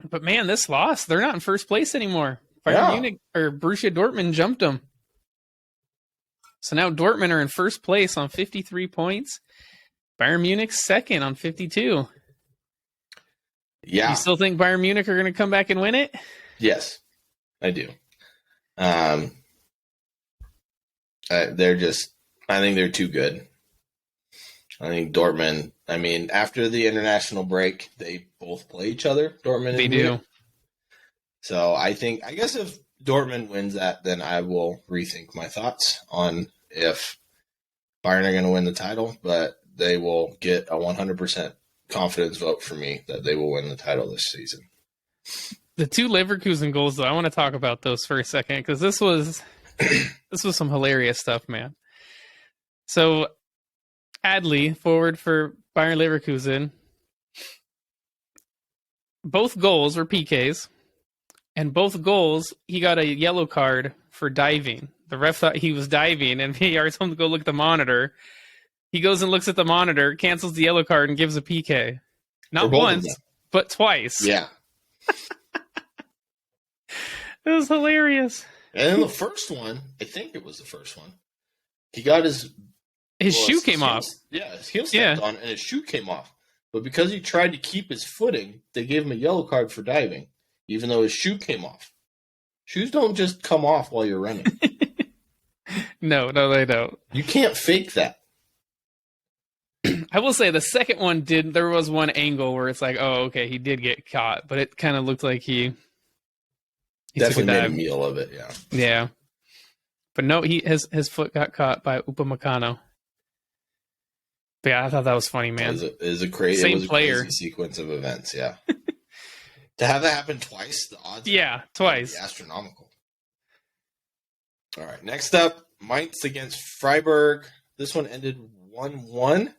But man, this loss, they're not in first place anymore. Bayern Munich or Borussia Dortmund jumped them. So now Dortmund are in first place on 53 points. Bayern Munich second on 52. Yeah. You still think Bayern Munich are going to come back and win it? Yes, I do. I think they're too good. I think Dortmund, after the international break, they both play each other, Dortmund and Munich. Do. So I guess if Dortmund wins that, then I will rethink my thoughts on if Bayern are going to win the title, but they will get a 100% confidence vote for me that they will win the title this season. The 2 Leverkusen goals, though, I want to talk about those for a second because this was some hilarious stuff, man. So Adli, forward for Bayern Leverkusen, both goals were PKs, and both goals he got a yellow card for diving. The ref thought he was diving, and VAR told him to go look at the monitor. He goes and looks at the monitor, cancels the yellow card, and gives a PK. Not once, but twice. Yeah. It was hilarious. And then the first one, I think it was the first one, he got his shoe came off. Yeah, his heel stepped on, and his shoe came off. But because he tried to keep his footing, they gave him a yellow card for diving, even though his shoe came off. Shoes don't just come off while you're running. No, they don't. You can't fake that. I will say the second one did. There was one angle where it's like, oh, okay, he did get caught, but it kind of looked like he definitely made a meal of it. Yeah, yeah. But no, his foot got caught by Upamecano. But yeah, I thought that was funny, man. It was a crazy sequence of events. Yeah, to have that happen twice, the odds. Yeah, twice. Astronomical. All right, next up, Mainz against Freiburg. This one ended 1-1.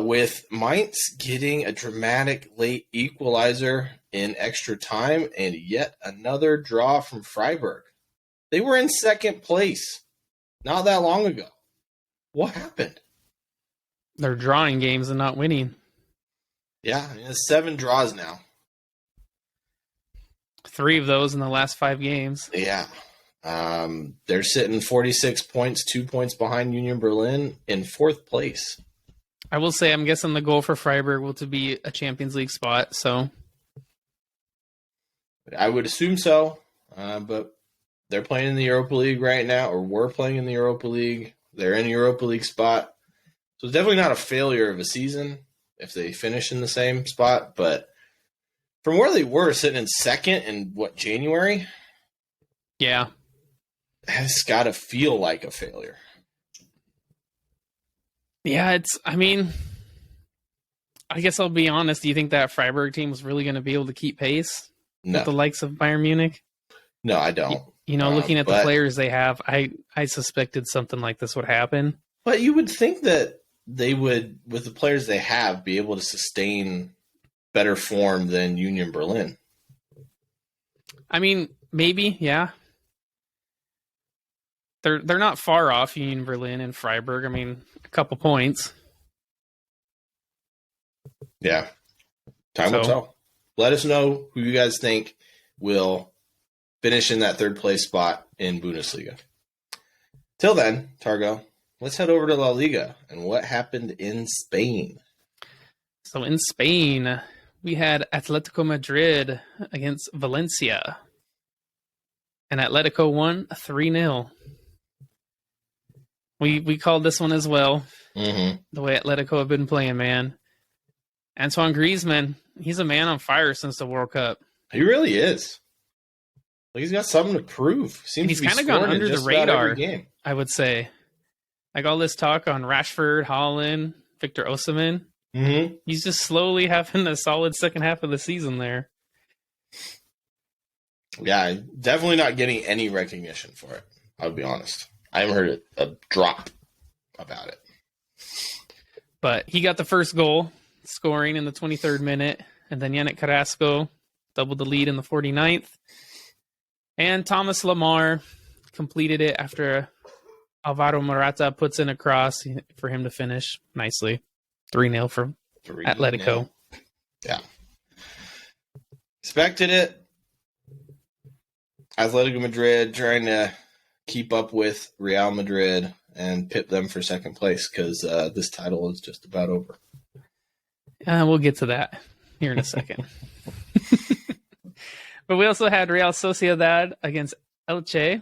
With Mainz getting a dramatic late equalizer in extra time and yet another draw from Freiburg. They were in second place not that long ago. What happened? They're drawing games and not winning. Yeah, it's 7 draws now. 3 of those in the last 5 games. Yeah. They're sitting 46 points, 2 points behind Union Berlin in 4th place. I will say, I'm guessing the goal for Freiburg will to be a Champions League spot. So I would assume so, but they're playing in the Europa League right now, or were playing in the Europa League. They're in a Europa League spot, so it's definitely not a failure of a season if they finish in the same spot. But from where they were sitting in second in January, yeah, it's got to feel like a failure. Yeah, I guess I'll be honest. Do you think that Freiburg team was really going to be able to keep pace with the likes of Bayern Munich? No, I don't. Looking at the players they have, I suspected something like this would happen. But you would think that they would, with the players they have, be able to sustain better form than Union Berlin. I mean, maybe, yeah. They're not far off Union Berlin and Freiburg. I mean, a couple points. Yeah. Time will tell. Let us know who you guys think will finish in that 3rd place spot in Bundesliga. Till then, Targo, let's head over to La Liga and what happened in Spain. So in Spain, we had Atletico Madrid against Valencia. And Atletico won 3-0. We called this one as well. Mm-hmm. The way Atletico have been playing, man. Antoine Griezmann, he's a man on fire since the World Cup. He really is. He's got something to prove. He's kind of gone under the radar, I would say. Like all this talk on Rashford, Haaland, Victor Osimhen. Mm-hmm. He's just slowly having a solid second half of the season there. Yeah, definitely not getting any recognition for it. I'll be honest. I haven't heard a drop about it. But he got the first goal, scoring in the 23rd minute. And then Yannick Carrasco doubled the lead in the 49th. And Thomas Lemar completed it after Alvaro Morata puts in a cross for him to finish nicely. 3-0 for Atletico. Yeah. Expected it. Atletico Madrid trying to keep up with Real Madrid and pit them for second place because this title is just about over. We'll get to that here in a second. But we also had Real Sociedad against Elche.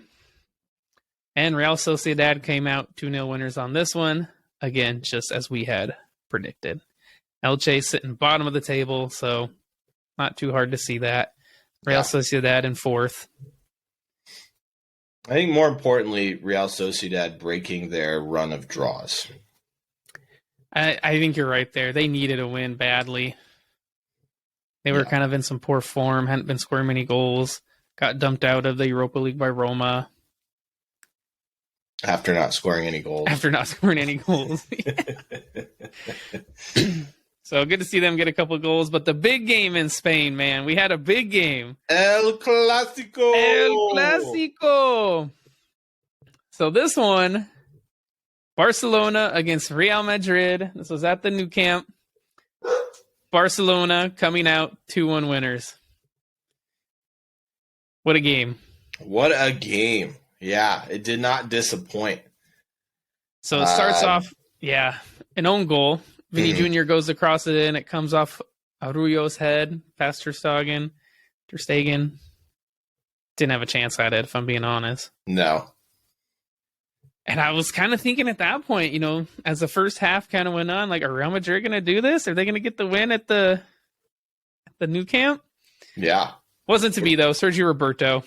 And Real Sociedad came out 2-0 winners on this one. Again, just as we had predicted. Elche sitting bottom of the table, so not too hard to see that. Real Sociedad in 4th. I think more importantly, Real Sociedad breaking their run of draws. I think you're right there. They needed a win badly. They were kind of in some poor form, hadn't been scoring many goals, got dumped out of the Europa League by Roma. After not scoring any goals. So good to see them get a couple goals. But the big game in Spain, man. We had a big game. El Clásico. So this one, Barcelona against Real Madrid. This was at the Nou Camp. Barcelona coming out 2-1 winners. What a game. What a game. Yeah, it did not disappoint. So it starts off, an own goal. Vinny Jr. goes across it and it comes off Arroyo's head, past Ter Stegen. Didn't have a chance at it, if I'm being honest. No. And I was kind of thinking at that point, as the first half kind of went on, like, are Real Madrid going to do this? Are they going to get the win at the new camp? Yeah. Wasn't to be, though. Sergio Roberto,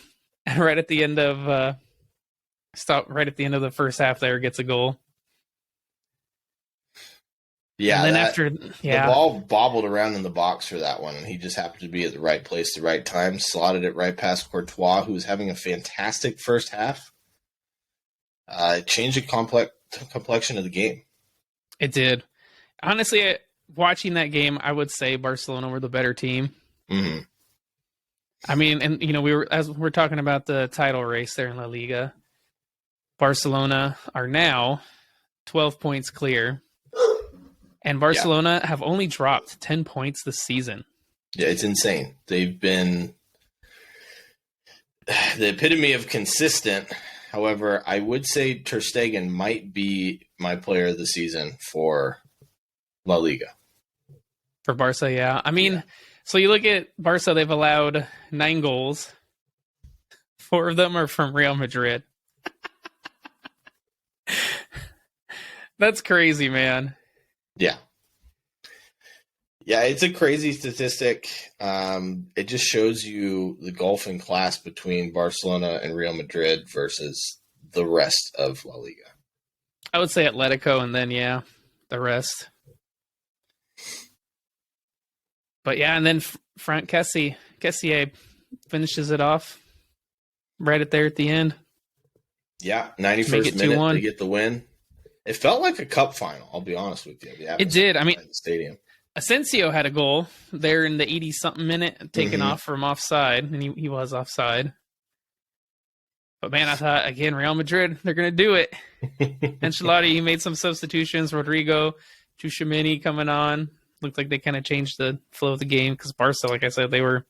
right at the end of the first half there, gets a goal. Yeah, and then the ball bobbled around in the box for that one, and he just happened to be at the right place at the right time, slotted it right past Courtois, who was having a fantastic first half. It changed the complexion of the game. It did. Honestly, watching that game, I would say Barcelona were the better team. Mm-hmm. I mean, and we're talking about the title race there in La Liga. Barcelona are now 12 points clear. And Barcelona have only dropped 10 points this season. Yeah, it's insane. They've been the epitome of consistent. However, I would say Ter Stegen might be my player of the season for La Liga. For Barca, yeah. I mean, So you look at Barca, they've allowed 9 goals. 4 of them are from Real Madrid. That's crazy, man. Yeah. Yeah, it's a crazy statistic. It just shows you the gulf in class between Barcelona and Real Madrid versus the rest of La Liga. I would say Atletico and then, the rest. But yeah, and then Frank Kessié finishes it off right at there at the end. Yeah, 91st minute to get the win. It felt like a cup final, I'll be honest with you. It did. I mean, the stadium. Asensio had a goal there in the 80-something minute, taken off from offside, and he was offside. But man, I thought, again, Real Madrid, they're going to do it. Ancelotti, he made some substitutions. Rodrigo, Tchouaméni coming on. Looked like they kind of changed the flow of the game because Barca, like I said, they were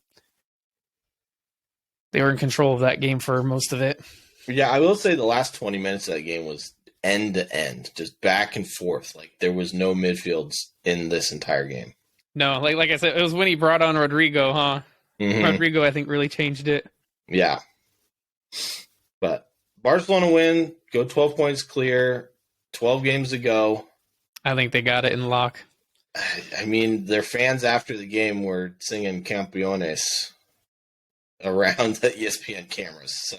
in control of that game for most of it. Yeah, I will say the last 20 minutes of that game was end to end, just back and forth. Like there was no midfields in this entire game. No, like I said, it was when he brought on Rodrigo, huh? Mm-hmm. Rodrigo, I think, really changed it. Yeah. But Barcelona win, go 12 points clear, 12 games to go. I think they got it in lock. I mean, their fans after the game were singing Campeones around the ESPN cameras. So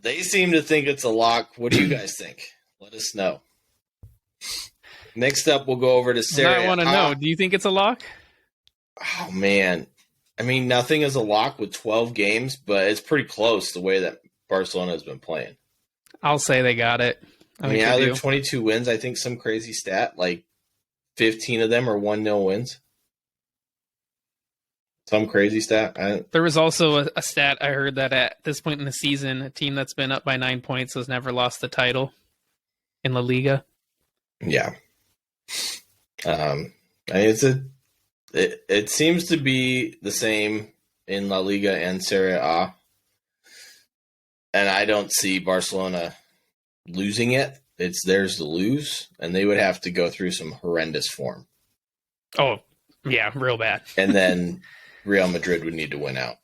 they seem to think it's a lock. What do you guys think? Let us know. Next up, we'll go over to Serie A. I want to know. Do you think it's a lock? Oh, man. I mean, nothing is a lock with 12 games, but it's pretty close the way that Barcelona has been playing. I'll say they got it. I mean, out of their 22 wins, I think some crazy stat, like 15 of them are 1-0 wins. Some crazy stat. There was also a stat I heard that at this point in the season, a team that's been up by 9 points has never lost the title in La Liga. Yeah. I mean, it seems to be the same in La Liga and Serie A. And I don't see Barcelona losing it. It's theirs to lose, and they would have to go through some horrendous form. Oh, yeah, real bad. And then Real Madrid would need to win out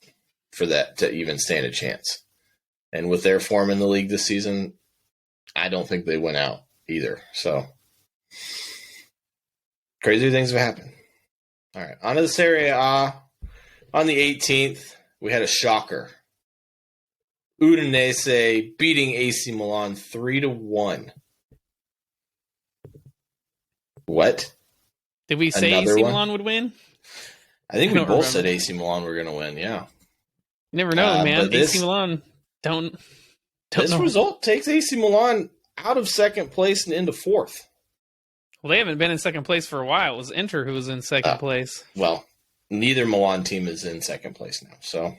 for that to even stand a chance. And with their form in the league this season, I don't think they win out either. So crazy things have happened. All right, on to the Serie A. On the 18th, we had a shocker. Udinese beating AC Milan 3-1. What? Did we say AC Milan would win? I think we both said AC Milan were going to win, yeah. You never know, man. AC Milan don't this result takes AC Milan out of second place and into fourth. Well, they haven't been in second place for a while. It was Inter who was in second place. Well, neither Milan team is in second place now, so...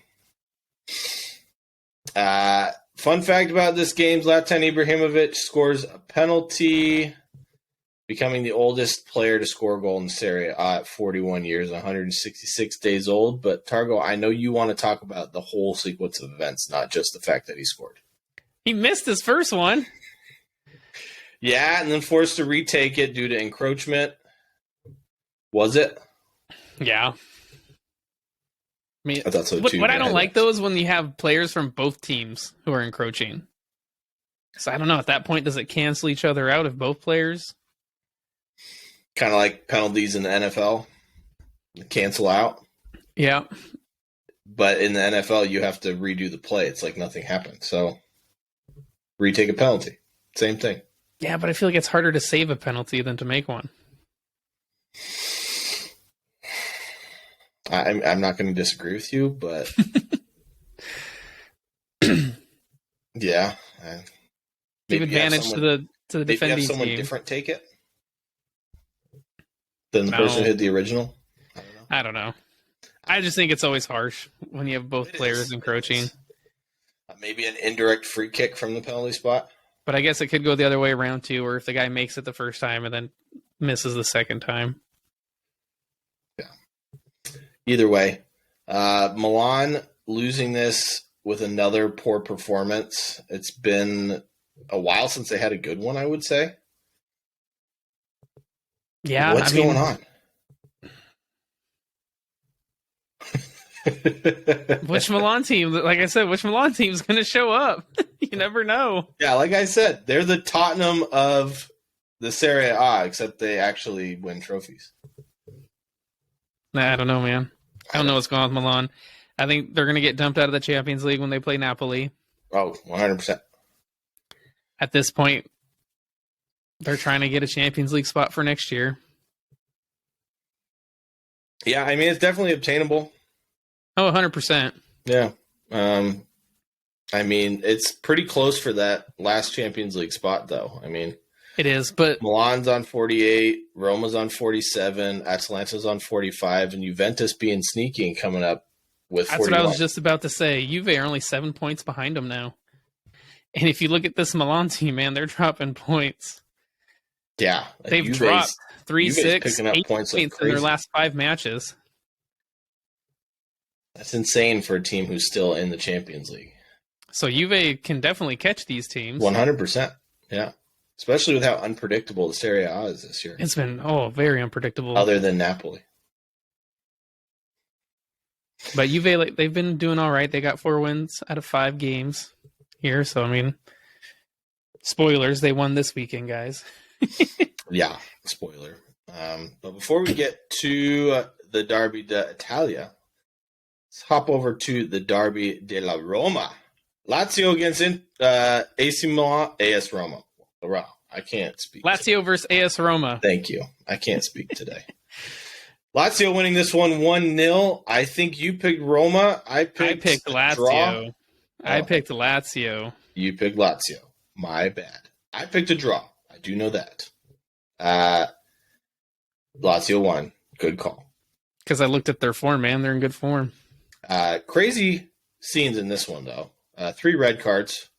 fun fact about this game, Zlatan Ibrahimovic scores a penalty becoming the oldest player to score a goal in Serie A at 41 years, 166 days old. But Targo, I know you want to talk about the whole sequence of events, not just the fact that he scored. He missed his first one. Yeah, and then forced to retake it due to encroachment. Was it? Yeah. I mean, I thought so too. What I don't like, though, is when you have players from both teams who are encroaching. So I don't know. At that point, does it cancel each other out if both players? Kind of like penalties in the NFL. Cancel out. Yeah. But in the NFL, you have to redo the play. It's like nothing happened. So retake a penalty. Same thing. Yeah, but I feel like it's harder to save a penalty than to make one. I'm not going to disagree with you, but yeah. Give advantage to the defending have someone team. Different take it than the person who hit the original. I don't know. I just think it's always harsh when you have both players encroaching. Maybe an indirect free kick from the penalty spot. But I guess it could go the other way around too, or if the guy makes it the first time and then misses the second time. Yeah. Either way, Milan losing this with another poor performance. It's been a while since they had a good one, I would say. Yeah. What's going on? Which Milan team? Like I said, which Milan team is going to show up? You never know. Yeah, like I said, they're the Tottenham of the Serie A, except they actually win trophies. Nah, I don't know, man. I don't know what's going on with Milan. I think they're going to get dumped out of the Champions League when they play Napoli. Oh, 100%. At this point, they're trying to get a Champions League spot for next year. Yeah, I mean, it's definitely obtainable. Oh, 100%. Yeah. I mean, it's pretty close for that last Champions League spot, though. I mean, it is, but Milan's on 48, Roma's on 47, Atalanta's on 45, and Juventus being sneaky and coming up with 41. That's what I was just about to say. Juve are only 7 points behind them now. And if you look at this Milan team, man, they're dropping points. Yeah. They've dropped 3, 6, 8 points like in their last 5 matches. That's insane for a team who's still in the Champions League. So Juve can definitely catch these teams. 100%. Yeah. Especially with how unpredictable the Serie A is this year. It's been, very unpredictable. Other than Napoli. But Juve, they've been doing all right. They got 4 wins out of 5 games here. So, I mean, spoilers, they won this weekend, guys. Yeah, spoiler. But before we get to the Derby d'Italia, let's hop over to the Derby della Roma. Lazio against AC Milan, AS Roma. I can't speak. Lazio versus AS Roma. Thank you. I can't speak today. Lazio winning this one 1-0. I think you picked Roma. I picked Lazio. Draw. I picked Lazio. You picked Lazio. My bad. I picked a draw. I do know that. Lazio won. Good call. Because I looked at their form, man. They're in good form. Crazy scenes in this one, though. 3 red cards.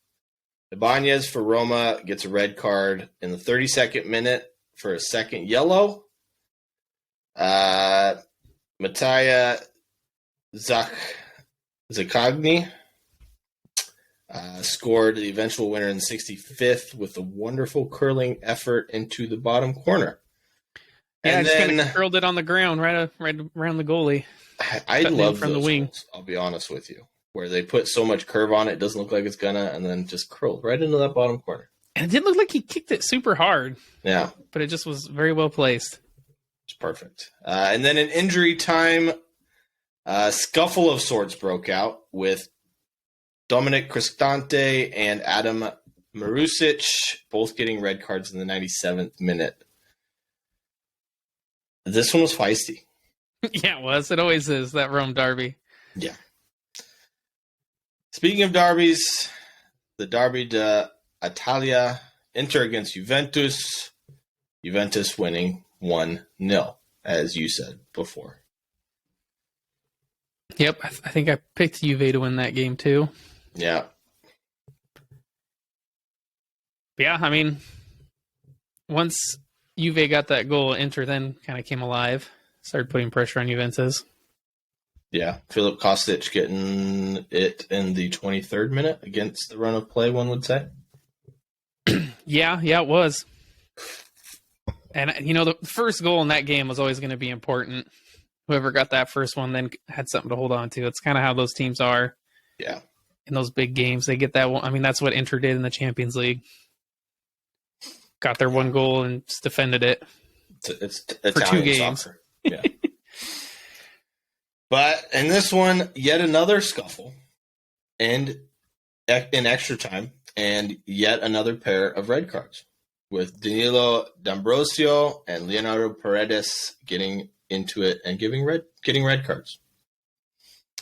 Ibanez for Roma gets a red card in the 32nd minute for a second yellow. Mattia Zaccagni scored the eventual winner in the 65th with a wonderful curling effort into the bottom corner. Yeah, and just then kind of curled it on the ground right around the goalie. I love from those the wing. goals, I'll be honest with you, where they put so much curve on it, it doesn't look like it's gonna, and then just curled right into that bottom corner. And it didn't look like he kicked it super hard. Yeah. But it just was very well placed. It's perfect. And then in injury time, scuffle of sorts broke out with Dominic Cristante and Adam Marusic both getting red cards in the 97th minute. This one was feisty. Yeah, it was. It always is, that Rome derby. Yeah. Speaking of derbies, the Derby d'Italia, Inter against Juventus. Juventus winning 1-0, as you said before. Yep, I think I picked Juve to win that game too. Yeah. Yeah, I mean, once Juve got that goal, Inter then kind of came alive, started putting pressure on Juventus. Yeah, Filip Kostic getting it in the 23rd minute against the run of play, one would say. Yeah, it was. And, the first goal in that game was always going to be important. Whoever got that first one then had something to hold on to. It's kind of how those teams are. Yeah. In those big games, they get that one. I mean, that's what Inter did in the Champions League. Got their one goal and just defended it. It's for Italian 2 games. Soccer. Yeah. But in this one, yet another scuffle and in extra time, and yet another pair of red cards with Danilo D'Ambrosio and Leonardo Paredes getting into it and getting red cards.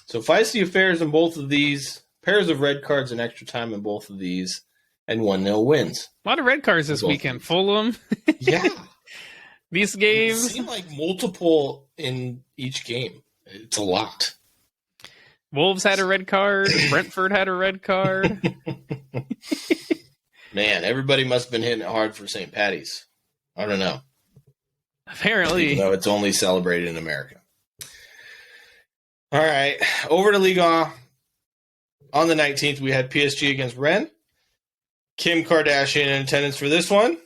So feisty affairs in both of these, pairs of red cards in extra time in both of these, and 1-0 wins. A lot of red cards this weekend. Fulham. Yeah. These games. It seemed like multiple in each game. It's a lot. Wolves had a red card. Brentford had a red card. Man, everybody must have been hitting it hard for St. Patty's. I don't know. Apparently. Even though it's only celebrated in America. All right. Over to Ligue 1. On the 19th, we had PSG against Rennes. Kim Kardashian in attendance for this one.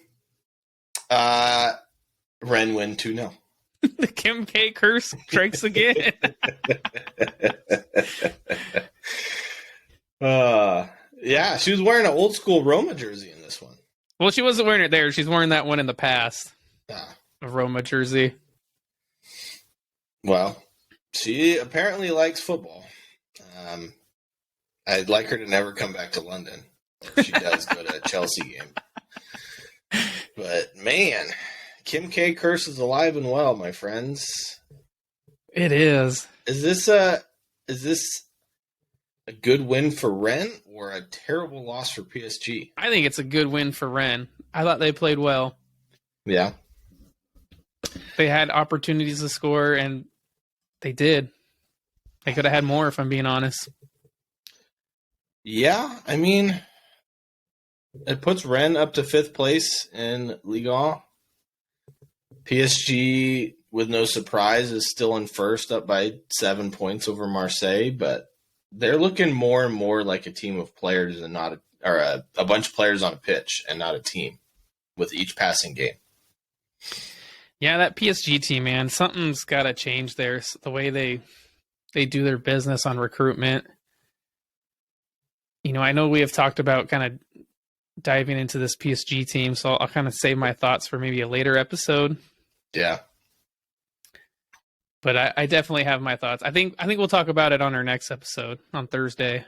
Rennes win 2-0. The Kim K curse strikes again. Yeah, she was wearing an old school Roma jersey in this one. Well, she wasn't wearing it there. She's wearing that one in the past. A Roma jersey. Well, she apparently likes football. I'd like her to never come back to London if she does go to a Chelsea game. But man, Kim K curse is alive and well, my friends. It is. Is this a good win for Rennes or a terrible loss for PSG? I think it's a good win for Rennes. I thought they played well. Yeah. They had opportunities to score, and they did. They could have had more, if I'm being honest. Yeah, I mean, it puts Rennes up to 5th place in Ligue 1. PSG, with no surprise, is still in first, up by 7 points over Marseille, but they're looking more and more like a team of players and not a bunch of players on a pitch and not a team with each passing game. Yeah, that PSG team, man, something's got to change there. The way they do their business on recruitment. I know we have talked about kind of diving into this PSG team, so I'll kind of save my thoughts for maybe a later episode. Yeah. But I definitely have my thoughts. I think we'll talk about it on our next episode on Thursday.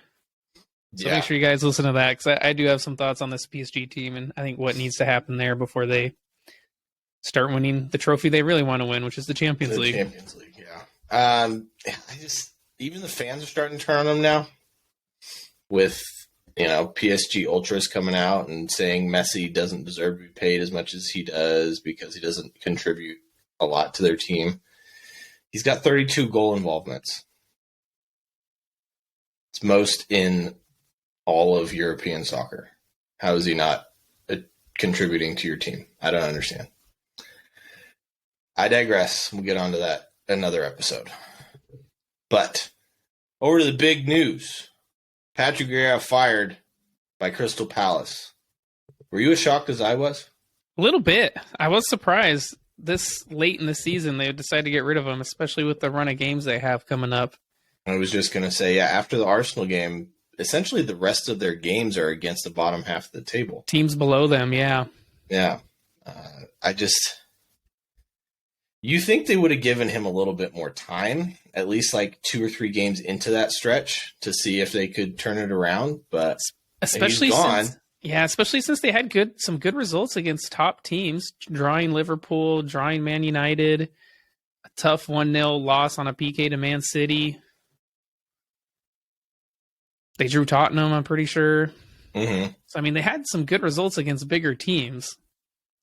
So make sure you guys listen to that, because I do have some thoughts on this PSG team, and I think what needs to happen there before they start winning the trophy they really want to win, which is the Champions League. Champions League, yeah. Even the fans are starting to turn on them now. With PSG ultras coming out and saying Messi doesn't deserve to be paid as much as he does because he doesn't contribute a lot to their team. He's got 32 goal involvements. It's most in all of European soccer. How is he not contributing to your team? I don't understand. I digress. We'll get on to that another episode. But over to the big news. Patrick Vieira fired by Crystal Palace. Were you as shocked as I was? A little bit. I was surprised this late in the season they decided to get rid of him, especially with the run of games they have coming up. I was just going to say, after the Arsenal game, essentially the rest of their games are against the bottom half of the table. Teams below them, yeah. Yeah. You think they would have given him a little bit more time, at least like 2 or 3 games into that stretch, to see if they could turn it around, but especially he's gone. Especially since they had some good results against top teams, drawing Liverpool, drawing Man United, a tough 1-0 loss on a PK to Man City. They drew Tottenham, I'm pretty sure. Mm-hmm. So, they had some good results against bigger teams.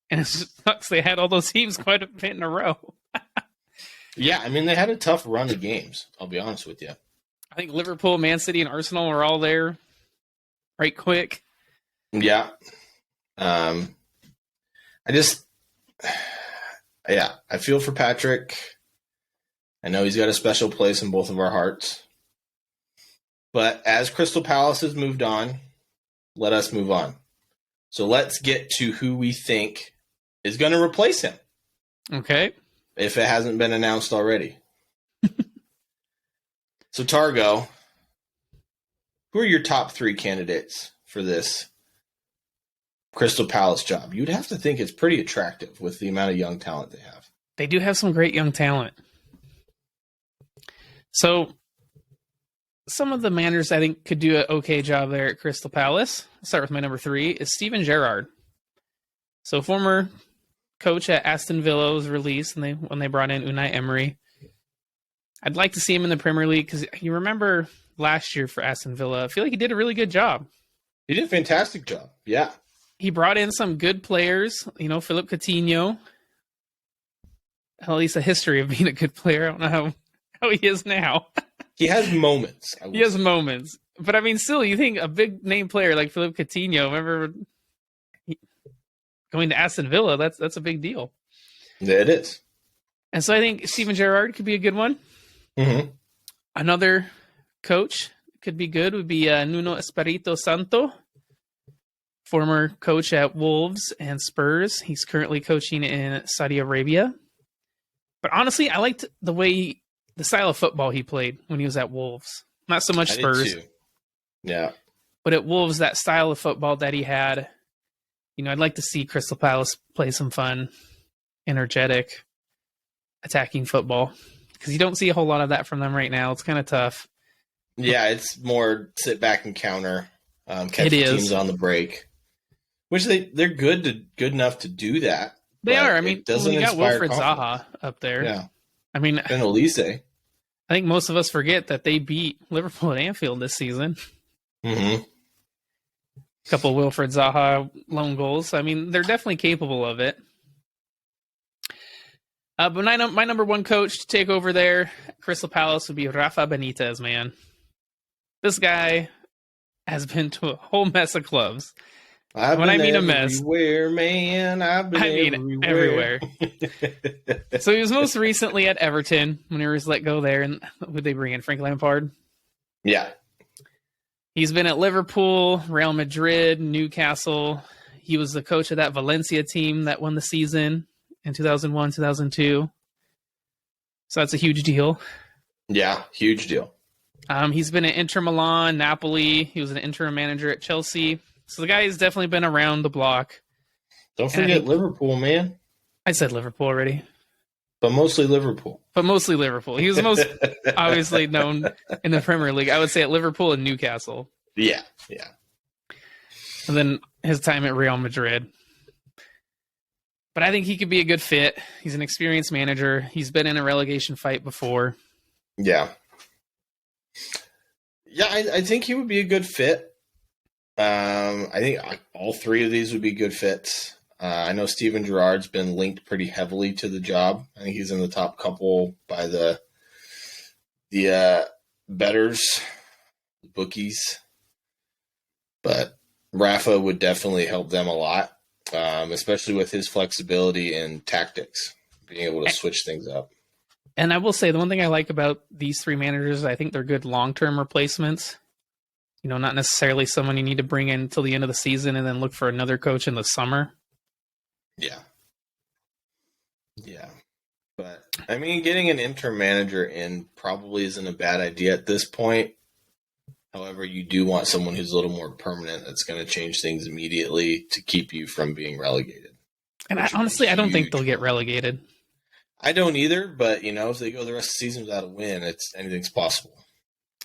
And it just sucks they had all those teams quite a bit in a row. Yeah, they had a tough run of games, I'll be honest with you. I think Liverpool, Man City, and Arsenal were all there right quick. Yeah. yeah, I feel for Patrick. I know he's got a special place in both of our hearts. But as Crystal Palace has moved on, let us move on. So let's get to who we think is going to replace him. Okay. If it hasn't been announced already. So Targo, who are your top 3 candidates for this Crystal Palace job? You'd have to think it's pretty attractive with the amount of young talent they have. They do have some great young talent. So some of the managers I think could do an okay job there at Crystal Palace. I'll start with my number 3 is Steven Gerrard. So former coach at Aston Villa was released when they brought in Unai Emery. I'd like to see him in the Premier League because you remember last year for Aston Villa, I feel like he did a really good job. He did a fantastic job. Yeah. He brought in some good players, Philip Coutinho. At least a history of being a good player. I don't know how he is now. He has moments. He has moments. But I mean, still, you think a big name player like Philip Coutinho, remember going to Aston Villa, that's a big deal. Yeah, it is. And so I think Steven Gerrard could be a good one. Mm-hmm. Another coach could be good would be Nuno Espirito Santo, former coach at Wolves and Spurs. He's currently coaching in Saudi Arabia. But honestly, I liked the style of football he played when he was at Wolves. Not so much Spurs. Yeah. But at Wolves, that style of football that he had, I'd like to see Crystal Palace play some fun, energetic, attacking football. Because you don't see a whole lot of that from them right now. It's kind of tough. Yeah, it's more sit back and counter, catch the teams on the break. Which they're good enough to do that. They are. I mean, when you got Wilfred Zaha up there. Yeah. I mean, and Elise. I think most of us forget that they beat Liverpool at Anfield this season. Mm-hmm. A couple of Wilfred Zaha lone goals. I mean, they're definitely capable of it. But my number 1 coach to take over there, Crystal Palace, would be Rafa Benitez, man. This guy has been to a whole mess of clubs. When I mean a mess, man, I've been everywhere. So he was most recently at Everton when he was let go there. And who'd they bring in? Frank Lampard? Yeah. He's been at Liverpool, Real Madrid, Newcastle. He was the coach of that Valencia team that won the season in 2001, 2002. So that's a huge deal. Yeah, huge deal. He's been at Inter Milan, Napoli. He was an interim manager at Chelsea. So the guy has definitely been around the block. Don't forget Liverpool, man. I said Liverpool already. But mostly Liverpool. He was most obviously known in the Premier League. I would say at Liverpool and Newcastle. Yeah. And then his time at Real Madrid. But I think he could be a good fit. He's an experienced manager. He's been in a relegation fight before. Yeah. Yeah, I think he would be a good fit. I think all 3 of these would be good fits. I know Steven Gerrard's been linked pretty heavily to the job. I think he's in the top couple by the bettors, the bookies. But Rafa would definitely help them a lot, especially with his flexibility and tactics, being able to switch things up. And I will say the one thing I like about these 3 managers, I think they're good long-term replacements. Not necessarily someone you need to bring in until the end of the season and then look for another coach in the summer. Yeah. But, I mean, getting an interim manager in probably isn't a bad idea at this point. However, you do want someone who's a little more permanent that's going to change things immediately to keep you from being relegated. And I don't think they'll get relegated. I don't either, but, if they go the rest of the season without a win, anything's possible.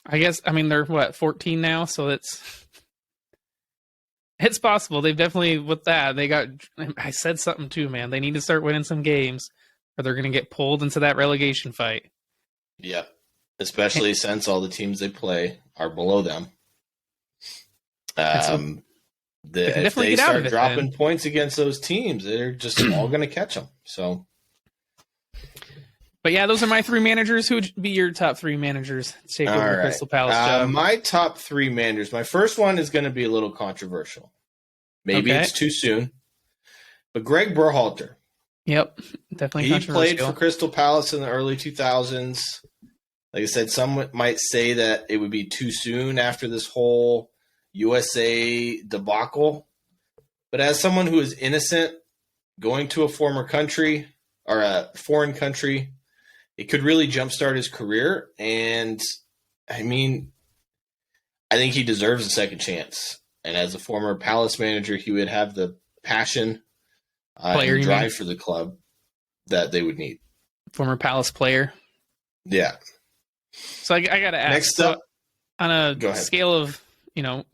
I guess, they're 14 now, so it's possible. They've definitely, with that, I said something too, man. They need to start winning some games or they're going to get pulled into that relegation fight. Yeah, especially since all the teams they play are below them. If they start dropping points against those teams, they're just all going to catch them. So. But yeah, those are my 3 managers. Who would be your top 3 managers to take over the Crystal Palace job? My top 3 managers. My first one is going to be a little controversial. Maybe it's too soon. But Greg Berhalter. Yep, definitely He played controversial. for Crystal Palace in the early 2000s. Like I said, some might say that it would be too soon after this whole USA debacle. But as someone who is innocent, going to a former country or a foreign country, it could really jumpstart his career. And I mean, I think he deserves a second chance. And as a former Palace manager, he would have the passion and drive for the club that they would need. Former Palace player. Yeah. So I got to ask. Next up, on a scale of,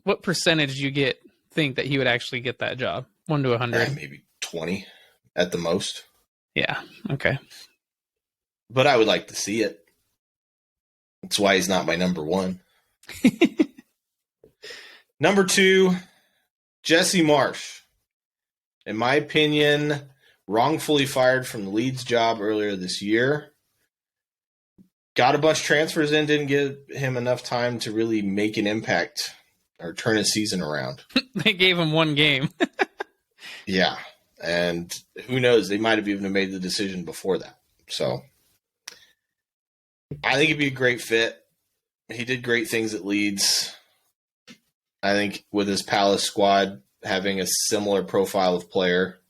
what percentage do you think that he would actually get that job? 1 to 100? Maybe 20 at the most. Yeah. Okay. But I would like to see it. That's why he's not my number one. Number 2, Jesse Marsh. In my opinion, wrongfully fired from the Leeds job earlier this year. Got a bunch of transfers in, didn't give him enough time to really make an impact or turn his season around. They gave him 1 game. Yeah. And who knows, they might have even made the decision before that. So I think he'd be a great fit. He did great things at Leeds. I think with his Palace squad having a similar profile of player,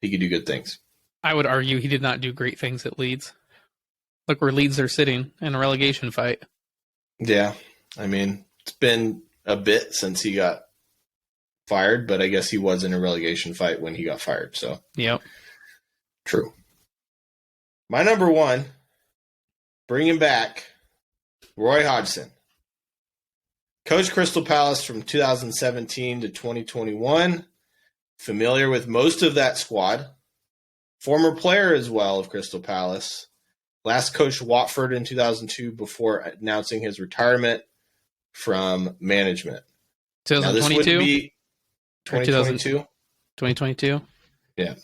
he could do good things. I would argue he did not do great things at Leeds. Look where Leeds are sitting in a relegation fight. Yeah. I mean, it's been a bit since he got fired, but I guess he was in a relegation fight when he got fired. So, yep. True. My number 1, bring him back, Roy Hodgson. Coached Crystal Palace from 2017 to 2021. Familiar with most of that squad. Former player as well of Crystal Palace. Last coached Watford in 2002 before announcing his retirement from management. 2022? Now, this would be 2022. 2022? Yeah.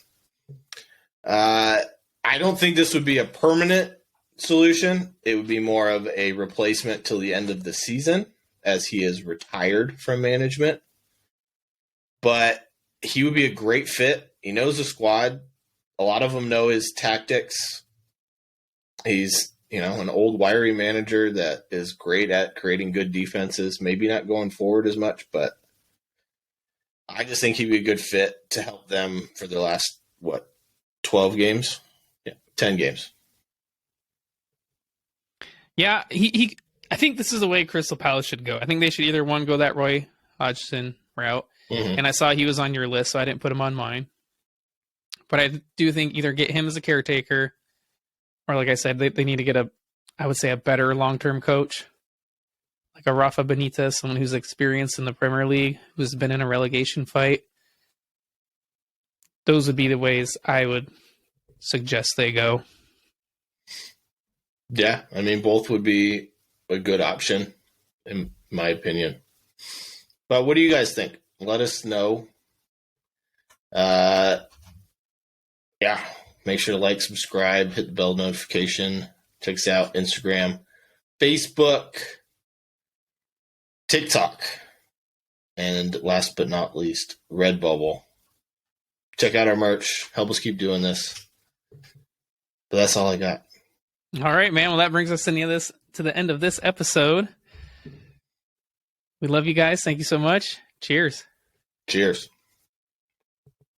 I don't think this would be a permanent solution. It would be more of a replacement till the end of the season, as he is retired from management. But he would be a great fit. He knows the squad. A lot of them know his tactics. He's, an old wiry manager that is great at creating good defenses. Maybe not going forward as much, but I just think he'd be a good fit to help them for the last, 12 games? Yeah, 10 games. Yeah, I think this is the way Crystal Palace should go. I think they should either go that Roy Hodgson route, and I saw he was on your list, so I didn't put him on mine. But I do think either get him as a caretaker, or like I said, they need to get a better long-term coach, like a Rafa Benitez, someone who's experienced in the Premier League, who's been in a relegation fight. Those would be the ways I would suggest they go. Yeah, I mean, both would be a good option, in my opinion. But what do you guys think? Let us know. Yeah, make sure to like, subscribe, hit the bell notification. Check us out, Instagram, Facebook, TikTok, and last but not least, Redbubble. Check out our merch. Help us keep doing this. But that's all I got. All right, man. Well, that brings us to the end of this episode. We love you guys. Thank you so much. Cheers. Cheers.